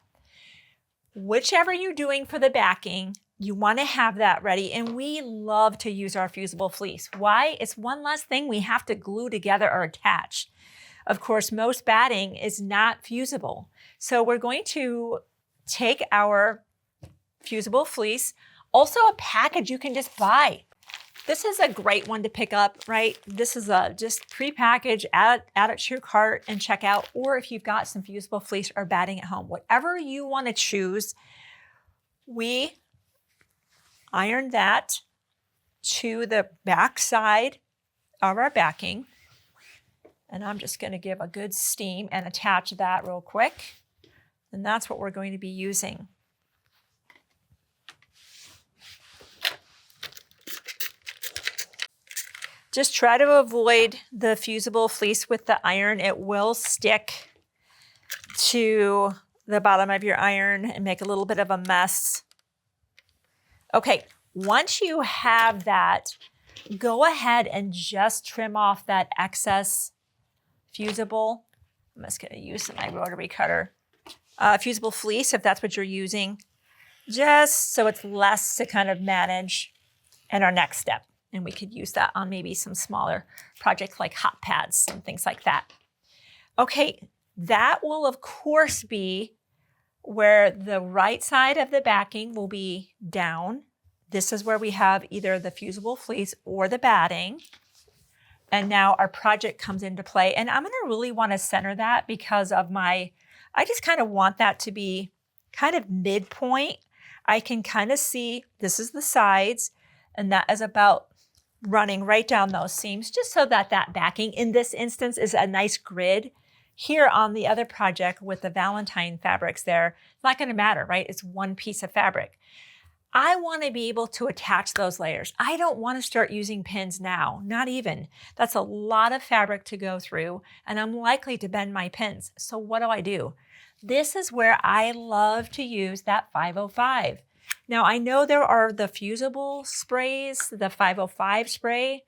Whichever you're doing for the backing, you want to have that ready, and we love to use our fusible fleece. Why? It's one less thing we have to glue together or attach. Of course, most batting is not fusible. So we're going to take our fusible fleece, also a package you can just buy. This is a great one to pick up, right? This is a just pre-packaged, add it to your cart and check out, or if you've got some fusible fleece or batting at home, whatever you want to choose, we iron that to the back side of our backing. And I'm just going to give a good steam and attach that real quick. And that's what we're going to be using. Just try to avoid the fusible fleece with the iron. It will stick to the bottom of your iron and make a little bit of a mess. Okay, once you have that, go ahead and just trim off that excess fusible. I'm just going to use my rotary cutter. Fusible fleece, if that's what you're using, just so it's less to kind of manage in our next step. And we could use that on maybe some smaller projects like hot pads and things like that. Okay, that will of course be where the right side of the backing will be down. This is where we have either the fusible fleece or the batting. And now our project comes into play. And I'm going to really want to center that because of I just kind of want that to be kind of midpoint. I can kind of see this is the sides, and that is about running right down those seams, just so that that backing in this instance is a nice grid. Here on the other project with the Valentine fabrics there, it's not going to matter, right? It's one piece of fabric. I want to be able to attach those layers. I don't want to start using pins now, not even. That's a lot of fabric to go through, and I'm likely to bend my pins. So what do? This is where I love to use that 505. Now I know there are the fusible sprays, the 505 spray.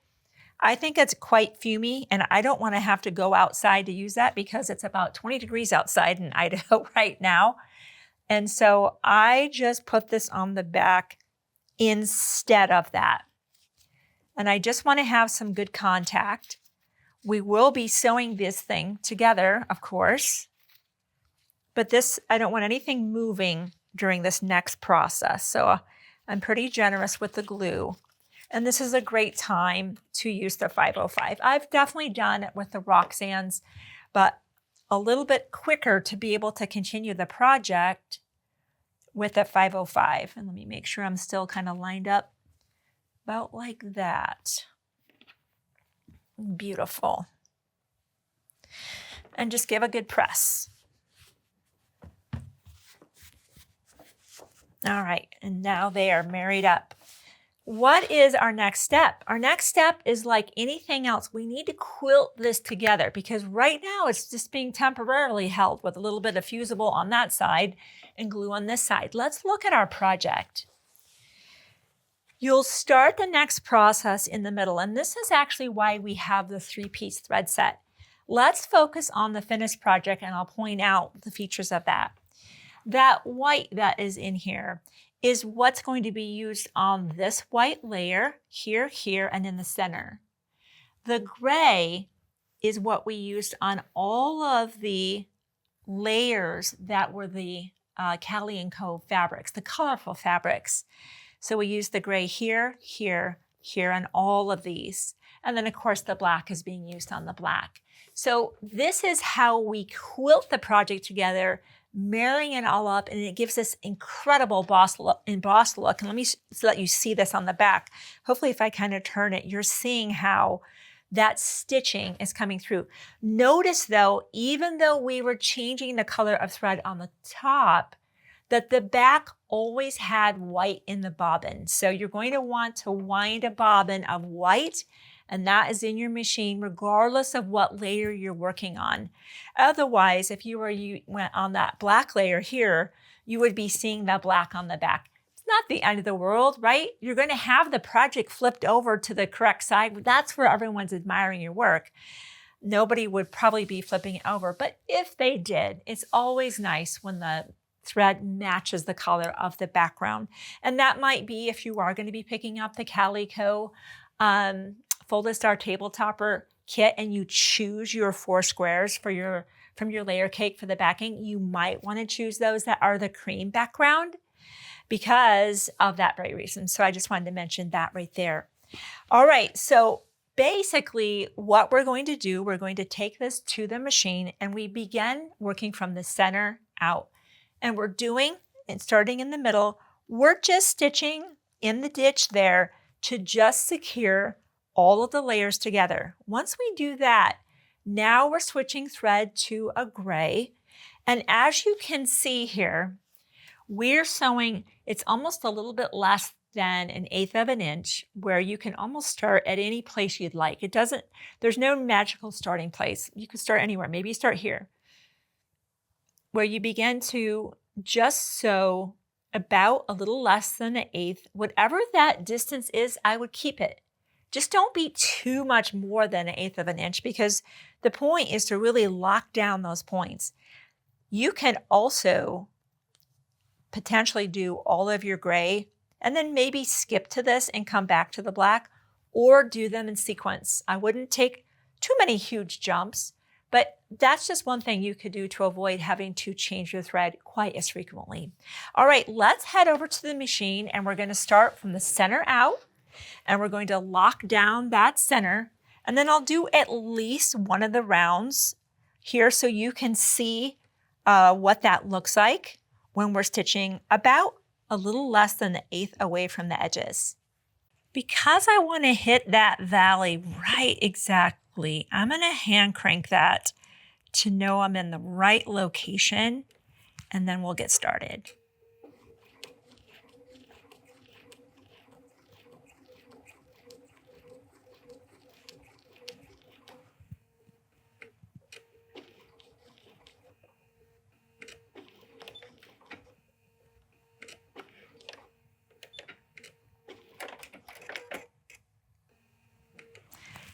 I think it's quite fumey, and I don't want to have to go outside to use that because it's about 20 degrees outside in Idaho right now. And so I just put this on the back instead of that. And I just want to have some good contact. We will be sewing this thing together, of course, but this, I don't want anything moving during this next process. So I'm pretty generous with the glue. And this is a great time to use the 505. I've definitely done it with the Roxanne's, but a little bit quicker to be able to continue the project with the 505. And let me make sure I'm still kind of lined up about like that. Beautiful. And just give a good press. All right, and now they are married up. What is our next step? Our next step is like anything else. We need to quilt this together because right now it's just being temporarily held with a little bit of fusible on that side and glue on this side. Let's look at our project. You'll start the next process in the middle, and this is actually why we have the 3-piece thread set. Let's focus on the finished project, and I'll point out the features of that. That white that is in here is what's going to be used on this white layer, here, here, and in the center. The gray is what we used on all of the layers that were the Caleidoscope fabrics, the colorful fabrics. So we used the gray here, here, here, on all of these. And then of course the black is being used on the black. So this is how we quilt the project together, marrying it all up, and it gives this incredible embossed look. And let me let you see this on the back. Hopefully if I kind of turn it, you're seeing how that stitching is coming through. Notice though, even though we were changing the color of thread on the top, that the back always had white in the bobbin. So you're going to want to wind a bobbin of white, and that is in your machine regardless of what layer you're working on. Otherwise, if you went on that black layer here, you would be seeing the black on the back. It's not the end of the world, right? You're going to have the project flipped over to the correct side. That's where everyone's admiring your work. Nobody would probably be flipping it over, but if they did, it's always nice when the thread matches the color of the background. And that might be if you are going to be picking up the Calico Folded Star Table Topper kit and you choose your 4 squares from your layer cake for the backing, you might want to choose those that are the cream background because of that very reason. So I just wanted to mention that right there. All right, so basically what we're going to do, we're going to take this to the machine and we begin working from the center out. And we're doing, and starting in the middle, we're just stitching in the ditch there to just secure all of the layers together. Once we do that, now we're switching thread to a gray. And as you can see here, we're sewing, it's almost a little bit less than 1/8 of an inch, where you can almost start at any place you'd like. There's no magical starting place. You can start anywhere. Maybe you start here, where you begin to just sew about a little less than 1/8. Whatever that distance is, I would keep it. Just don't be too much more than 1/8 of an inch because the point is to really lock down those points. You can also potentially do all of your gray and then maybe skip to this and come back to the black, or do them in sequence. I wouldn't take too many huge jumps, but that's just one thing you could do to avoid having to change your thread quite as frequently. All right, let's head over to the machine and we're going to start from the center out and we're going to lock down that center. And then I'll do at least one of the rounds here so you can see what that looks like when we're stitching about a little less than an eighth away from the edges. Because I want to hit that valley right exactly, I'm going to hand crank that to know I'm in the right location, and then we'll get started.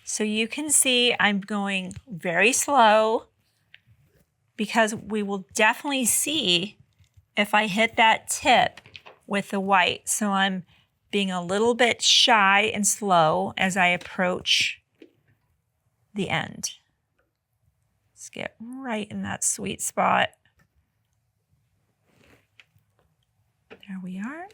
So you can see I'm going very slow because we will definitely see if I hit that tip with the white. So I'm being a little bit shy and slow as I approach the end. Let's get right in that sweet spot. There we are.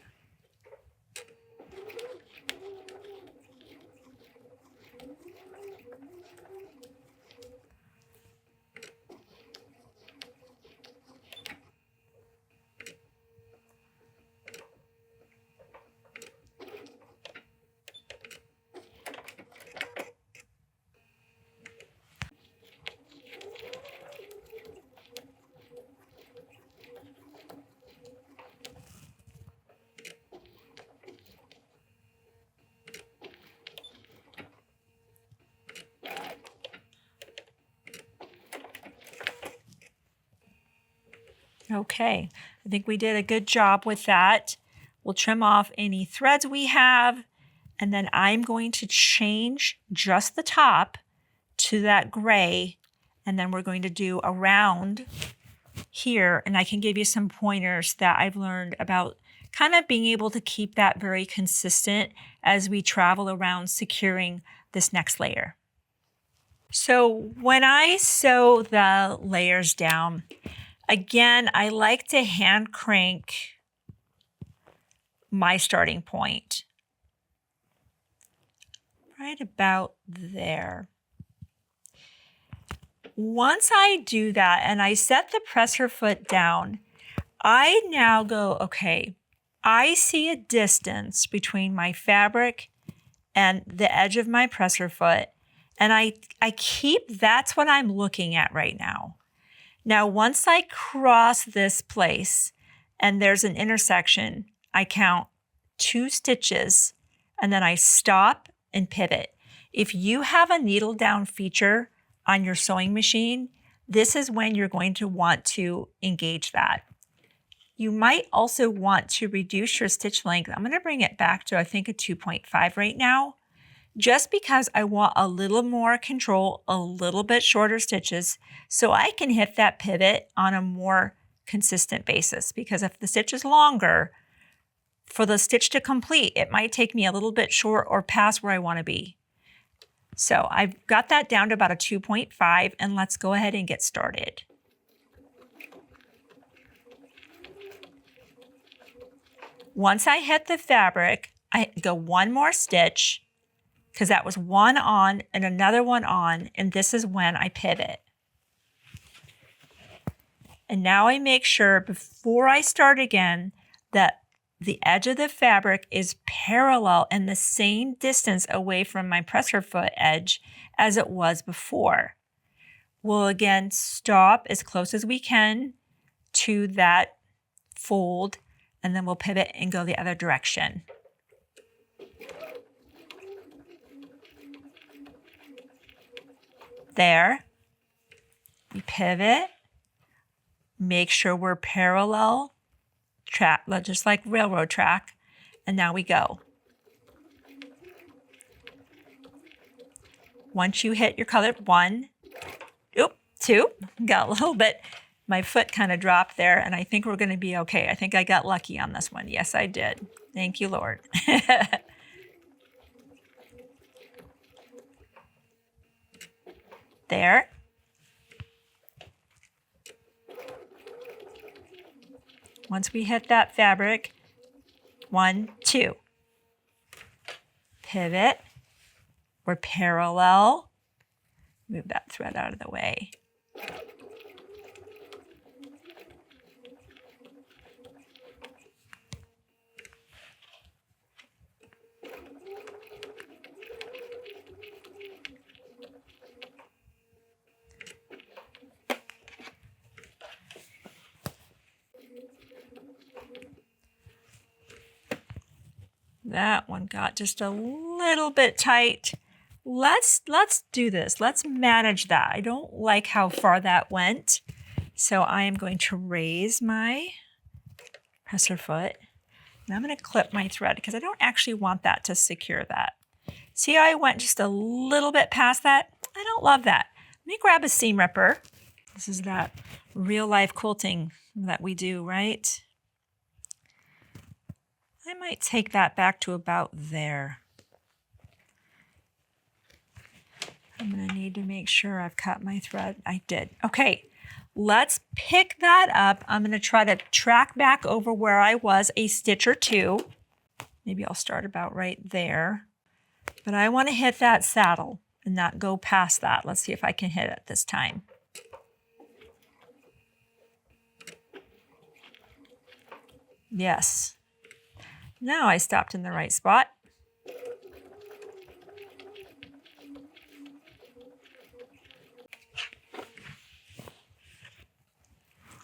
Okay, I think we did a good job with that. We'll trim off any threads we have, and then I'm going to change just the top to that gray, and then we're going to do a round here, and I can give you some pointers that I've learned about kind of being able to keep that very consistent as we travel around securing this next layer. So when I sew the layers down, again, I like to hand crank my starting point right about there. Once I do that and I set the presser foot down, I now go, okay, I see a distance between my fabric and the edge of my presser foot, and I keep, that's what I'm looking at right now. Now, once I cross this place and there's an intersection, I count 2 stitches and then I stop and pivot. If you have a needle down feature on your sewing machine, this is when you're going to want to engage that. You might also want to reduce your stitch length. I'm going to bring it back to, I think, a 2.5 right now, just because I want a little more control, a little bit shorter stitches, so I can hit that pivot on a more consistent basis. Because if the stitch is longer, for the stitch to complete, it might take me a little bit short or past where I want to be. So I've got that down to about a 2.5, and let's go ahead and get started. Once I hit the fabric, I go one more stitch, because that was one on and another one on, and this is when I pivot. And now I make sure before I start again that the edge of the fabric is parallel and the same distance away from my presser foot edge as it was before. We'll again stop as close as we can to that fold, and then we'll pivot and go the other direction. There, we pivot, make sure we're parallel track, just like railroad track, and now we go. Once you hit your color, 1, 2, got a little bit, my foot kind of dropped there, and I think we're going to be okay. I think I got lucky on this one. Yes, I did. Thank you, Lord. There. Once we hit that fabric, 1, 2. Pivot or parallel. Move that thread out of the way. That one got just a little bit tight. Let's do this. Let's manage that. I don't like how far that went. So I am going to raise my presser foot. And I'm going to clip my thread because I don't actually want that to secure that. See how I went just a little bit past that? I don't love that. Let me grab a seam ripper. This is that real life quilting that we do, right? I might take that back to about there. I'm going to need to make sure I've cut my thread. I did. Okay, let's pick that up. I'm going to try to track back over where I was a stitch or two. Maybe I'll start about right there. But I want to hit that saddle and not go past that. Let's see if I can hit it this time. Yes. Now I stopped in the right spot.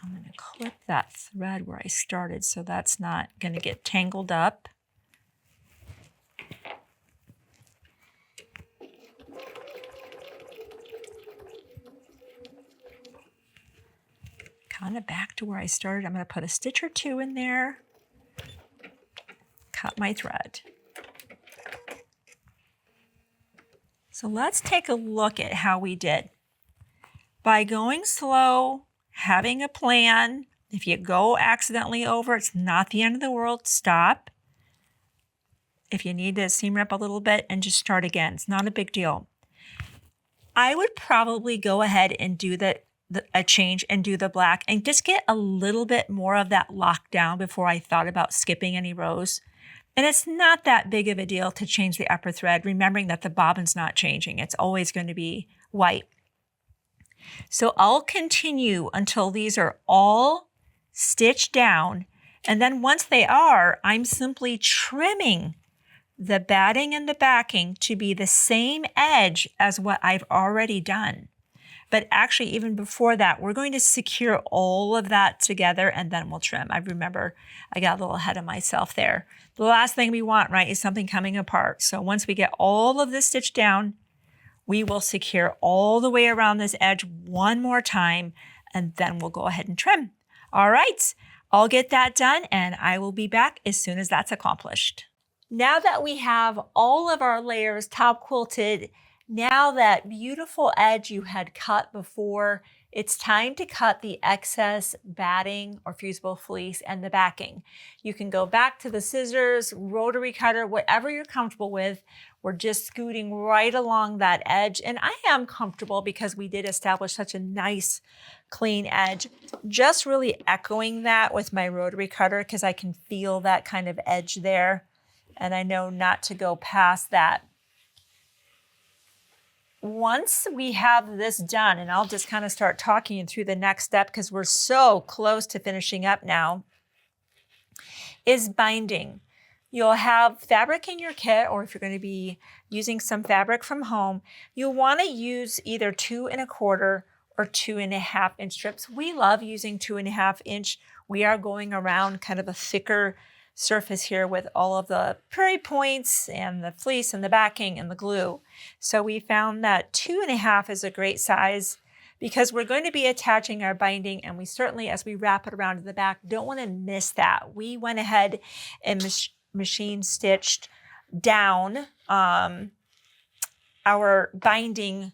I'm going to clip that thread where I started so that's not going to get tangled up. Kind of back to where I started. I'm going to put a stitch or two in there. Cut my thread. So let's take a look at how we did. By going slow, having a plan, if you go accidentally over, it's not the end of the world, stop. If you need to seam rip a little bit and just start again, it's not a big deal. I would probably go ahead and do a change and do the black and just get a little bit more of that lockdown before I thought about skipping any rows. And it's not that big of a deal to change the upper thread, remembering that the bobbin's not changing. It's always going to be white. So I'll continue until these are all stitched down. And then once they are, I'm simply trimming the batting and the backing to be the same edge as what I've already done. But actually, even before that, we're going to secure all of that together and then we'll trim. I remember I got a little ahead of myself there. The last thing we want, right, is something coming apart. So once we get all of this stitched down, we will secure all the way around this edge one more time, and then we'll go ahead and trim. All right, I'll get that done and I will be back as soon as that's accomplished. Now that we have all of our layers top quilted, now that beautiful edge you had cut before, it's time to cut the excess batting or fusible fleece and the backing. You can go back to the scissors, rotary cutter, whatever you're comfortable with. We're just scooting right along that edge. And I am comfortable because we did establish such a nice clean edge. Just really echoing that with my rotary cutter because I can feel that kind of edge there. And I know not to go past that. Once we have this done, and I'll just kind of start talking you through the next step because we're so close to finishing up now, is binding. You'll have fabric in your kit, or if you're going to be using some fabric from home, you'll want to use either 2 1/4 or 2 1/2 inch strips. We love using 2 1/2 inch. We are going around kind of a thicker surface here with all of the Prairie Points and the fleece and the backing and the glue. So we found that 2 1/2 is a great size because we're going to be attaching our binding, and we certainly, as we wrap it around to the back, don't want to miss that. We went ahead and machine stitched down our binding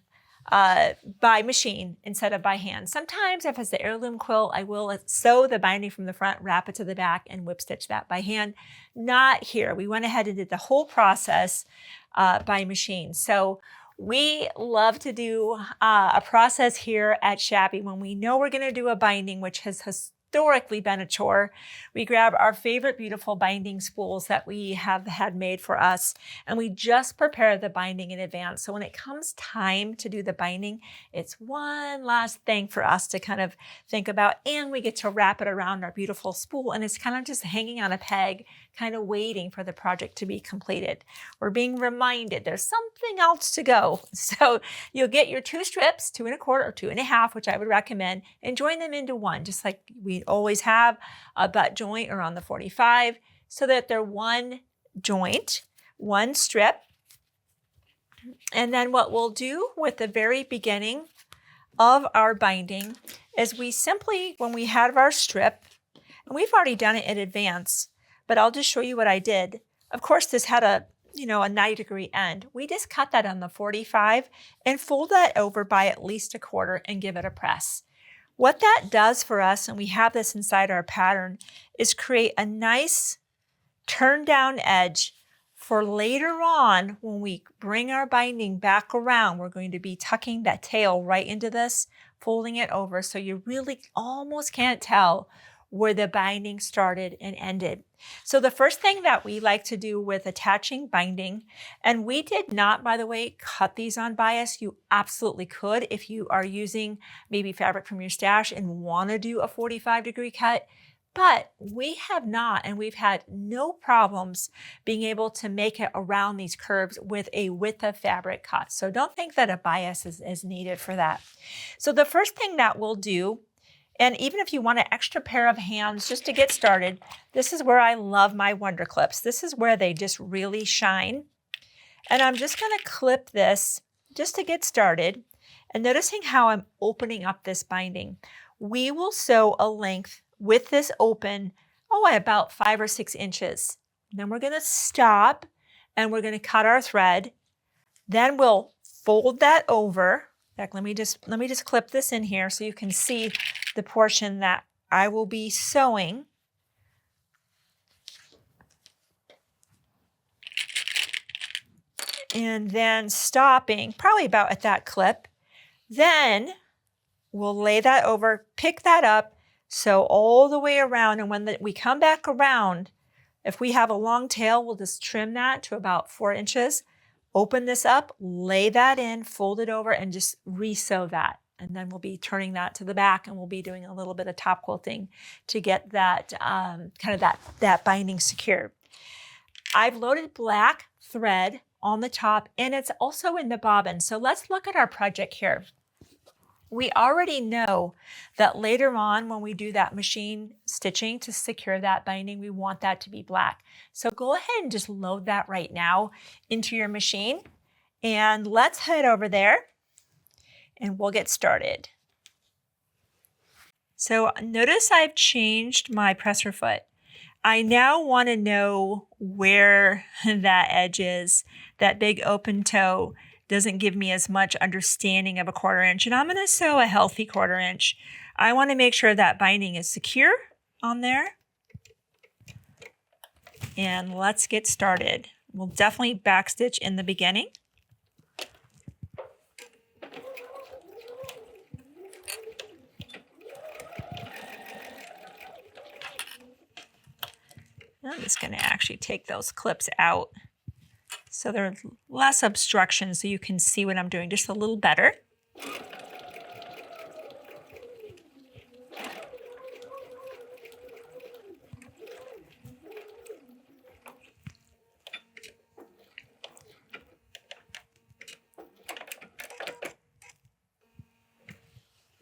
by machine instead of by hand. Sometimes if it's the heirloom quilt, I will sew the binding from the front, wrap it to the back, and whip stitch that by hand. Not here. We went ahead and did the whole process by machine. So We love to do a process here at Shabby when we know we're going to do a binding, which has historically been a chore. We grab our favorite beautiful binding spools that we have had made for us, and we just prepare the binding in advance. So when it comes time to do the binding, it's one last thing for us to kind of think about, and we get to wrap it around our beautiful spool, and it's kind of just hanging on a peg, kind of waiting for the project to be completed. We're being reminded there's something else to go. So you'll get your 2 strips, 2 1/4 or 2 1/2, which I would recommend, and join them into one, just like we always have a butt joint around the 45, so that they're one joint, one strip. And then what we'll do with the very beginning of our binding is we simply, when we have our strip, and we've already done it in advance, but I'll just show you what I did. Of course, this had a 90-degree end. We just cut that on the 45 and fold that over by at least 1/4 and give it a press. What that does for us, and we have this inside our pattern, is create a nice turn down edge for later on when we bring our binding back around. We're going to be tucking that tail right into this, folding it over, so you really almost can't tell where the binding started and ended. So the first thing that we like to do with attaching binding, and we did not, by the way, cut these on bias. You absolutely could if you are using maybe fabric from your stash and want to do a 45-degree cut, but we have not, and we've had no problems being able to make it around these curves with a width of fabric cut. So don't think that a bias is needed for that. So the first thing that we'll do, and even if you want an extra pair of hands just to get started, this is where I love my Wonder Clips. This is where they just really shine. And I'm just going to clip this just to get started. And noticing how I'm opening up this binding. We will sew a length with this open, at about 5 or 6 inches. Then we're going to stop and we're going to cut our thread. Then we'll fold that over. In fact, let me just clip this in here so you can see the portion that I will be sewing. And then stopping probably about at that clip. Then we'll lay that over, pick that up, sew all the way around. And when we come back around, if we have a long tail, we'll just trim that to about 4 inches. Open this up, lay that in, fold it over, and just re-sew that. And then we'll be turning that to the back, and we'll be doing a little bit of top quilting to get that that binding secure. I've loaded black thread on the top, and it's also in the bobbin. So let's look at our project here. We already know that later on when we do that machine stitching to secure that binding, we want that to be black. So go ahead and just load that right now into your machine. And let's head over there and we'll get started. So notice I've changed my presser foot. I now want to know where that edge is. That big open toe doesn't give me as much understanding of a 1/4 inch, and I'm going to sew a healthy 1/4 inch. I want to make sure that binding is secure on there. And let's get started. We'll definitely backstitch in the beginning. I'm just going to actually take those clips out so there's less obstruction so you can see what I'm doing just a little better.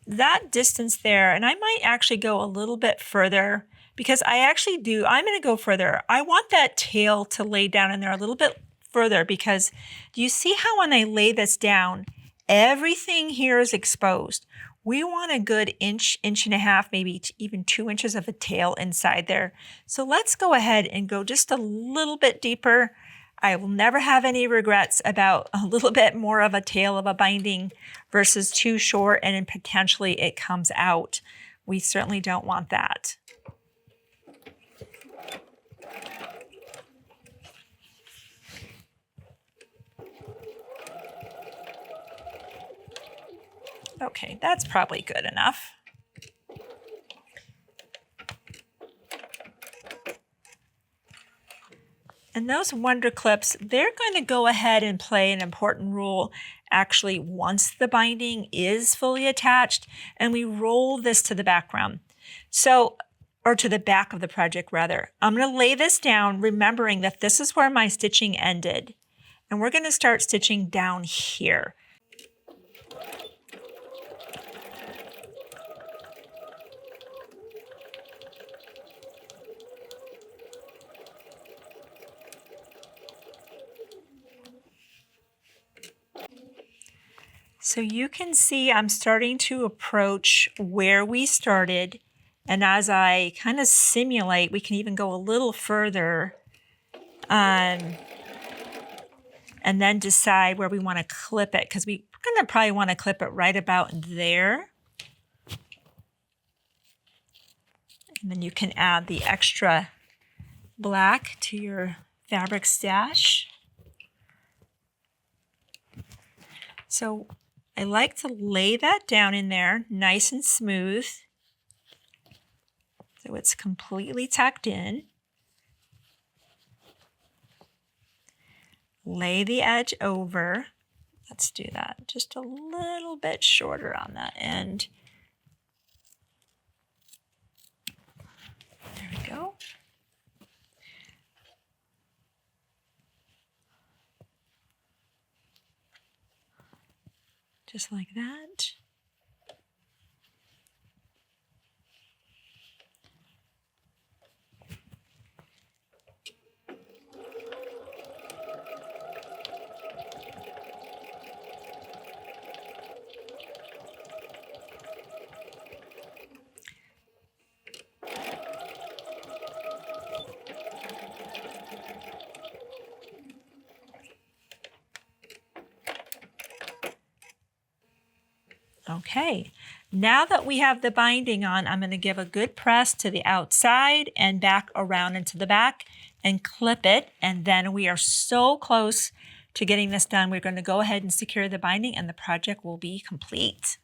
That distance there, and I might actually go a little bit further because I'm going to go further. I want that tail to lay down in there a little bit further because do you see how when I lay this down, everything here is exposed? We want a good inch, inch and a half, maybe even 2 inches of a tail inside there. So let's go ahead and go just a little bit deeper. I will never have any regrets about a little bit more of a tail of a binding versus too short and then potentially it comes out. We certainly don't want that. Okay, that's probably good enough. And those Wonder Clips, they're going to go ahead and play an important role actually once the binding is fully attached and we roll this to the background. So, or to the back of the project rather. I'm going to lay this down remembering that this is where my stitching ended. And we're going to start stitching down here. So you can see I'm starting to approach where we started, and as I kind of simulate, we can even go a little further and then decide where we want to clip it, because we're going to probably want to clip it right about there. And then you can add the extra black to your fabric stash. So I like to lay that down in there nice and smooth so it's completely tucked in. Lay the edge over. Let's do that just a little bit shorter on that end. There we go. Just like that. Okay, now that we have the binding on, I'm going to give a good press to the outside and back around into the back and clip it. And then we are so close to getting this done. We're going to go ahead and secure the binding and the project will be complete.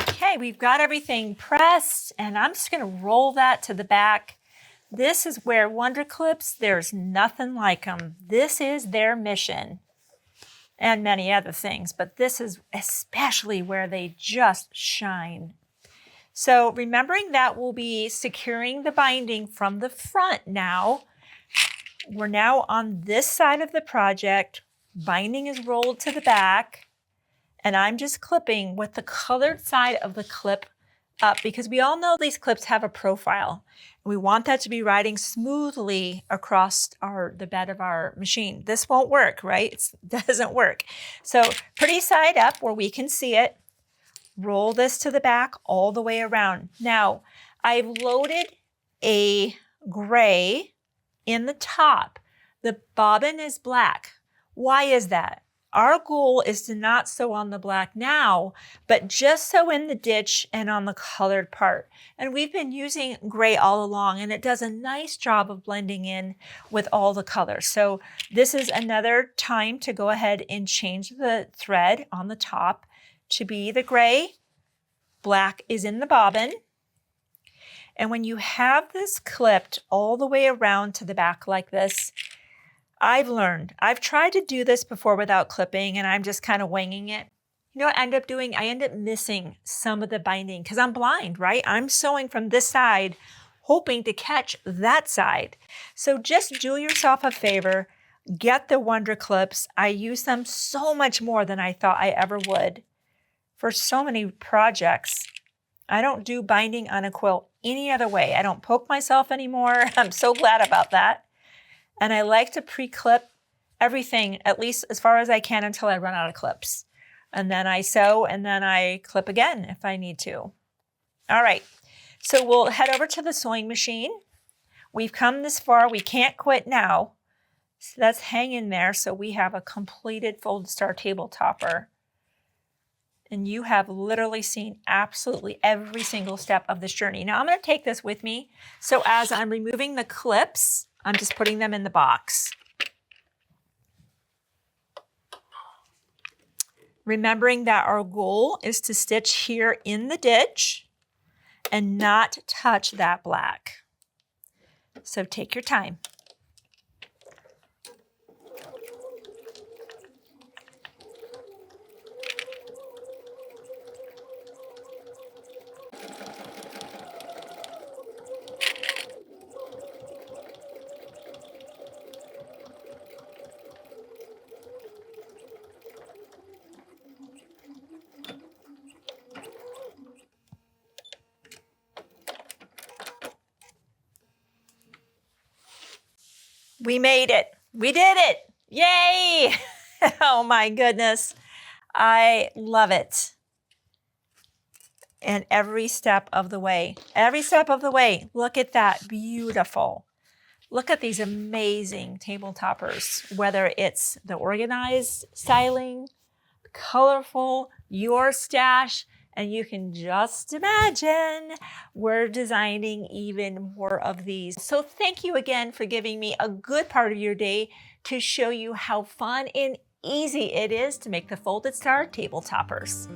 Okay, we've got everything pressed and I'm just going to roll that to the back. This is where Wonder Clips, there's nothing like them. This is their mission. And many other things, but this is especially where they just shine. So remembering that we'll be securing the binding from the front now. We're now on this side of the project. Binding is rolled to the back, and I'm just clipping with the colored side of the clip up because we all know these clips have a profile. We want that to be riding smoothly across the bed of our machine. This won't work, right? It doesn't work. So pretty side up where we can see it. Roll this to the back all the way around. Now, I've loaded a gray in the top. The bobbin is black. Why is that? Our goal is to not sew on the black now, but just sew in the ditch and on the colored part. And we've been using gray all along, and it does a nice job of blending in with all the colors. So this is another time to go ahead and change the thread on the top to be the gray. Black is in the bobbin. And when you have this clipped all the way around to the back like this, I've tried to do this before without clipping, and I'm just kind of winging it. You know what I end up doing? I end up missing some of the binding because I'm blind, right? I'm sewing from this side, hoping to catch that side. So just do yourself a favor, get the Wonder Clips. I use them so much more than I thought I ever would for so many projects. I don't do binding on a quilt any other way. I don't poke myself anymore. I'm so glad about that. And I like to pre-clip everything, at least as far as I can until I run out of clips. And then I sew and then I clip again if I need to. All right, so we'll head over to the sewing machine. We've come this far, we can't quit now. So let's hang in there so we have a completed folded star table topper. And you have literally seen absolutely every single step of this journey. Now I'm gonna take this with me. So as I'm removing the clips, I'm just putting them in the box. Remembering that our goal is to stitch here in the ditch and not touch that black. So take your time. We made it. We did it. Yay! Oh my goodness. I love it. And every step of the way, look at that, beautiful. Look at these amazing table toppers, whether it's the organized styling, colorful, your stash, and you can just imagine we're designing even more of these. So thank you again for giving me a good part of your day to show you how fun and easy it is to make the folded star table toppers.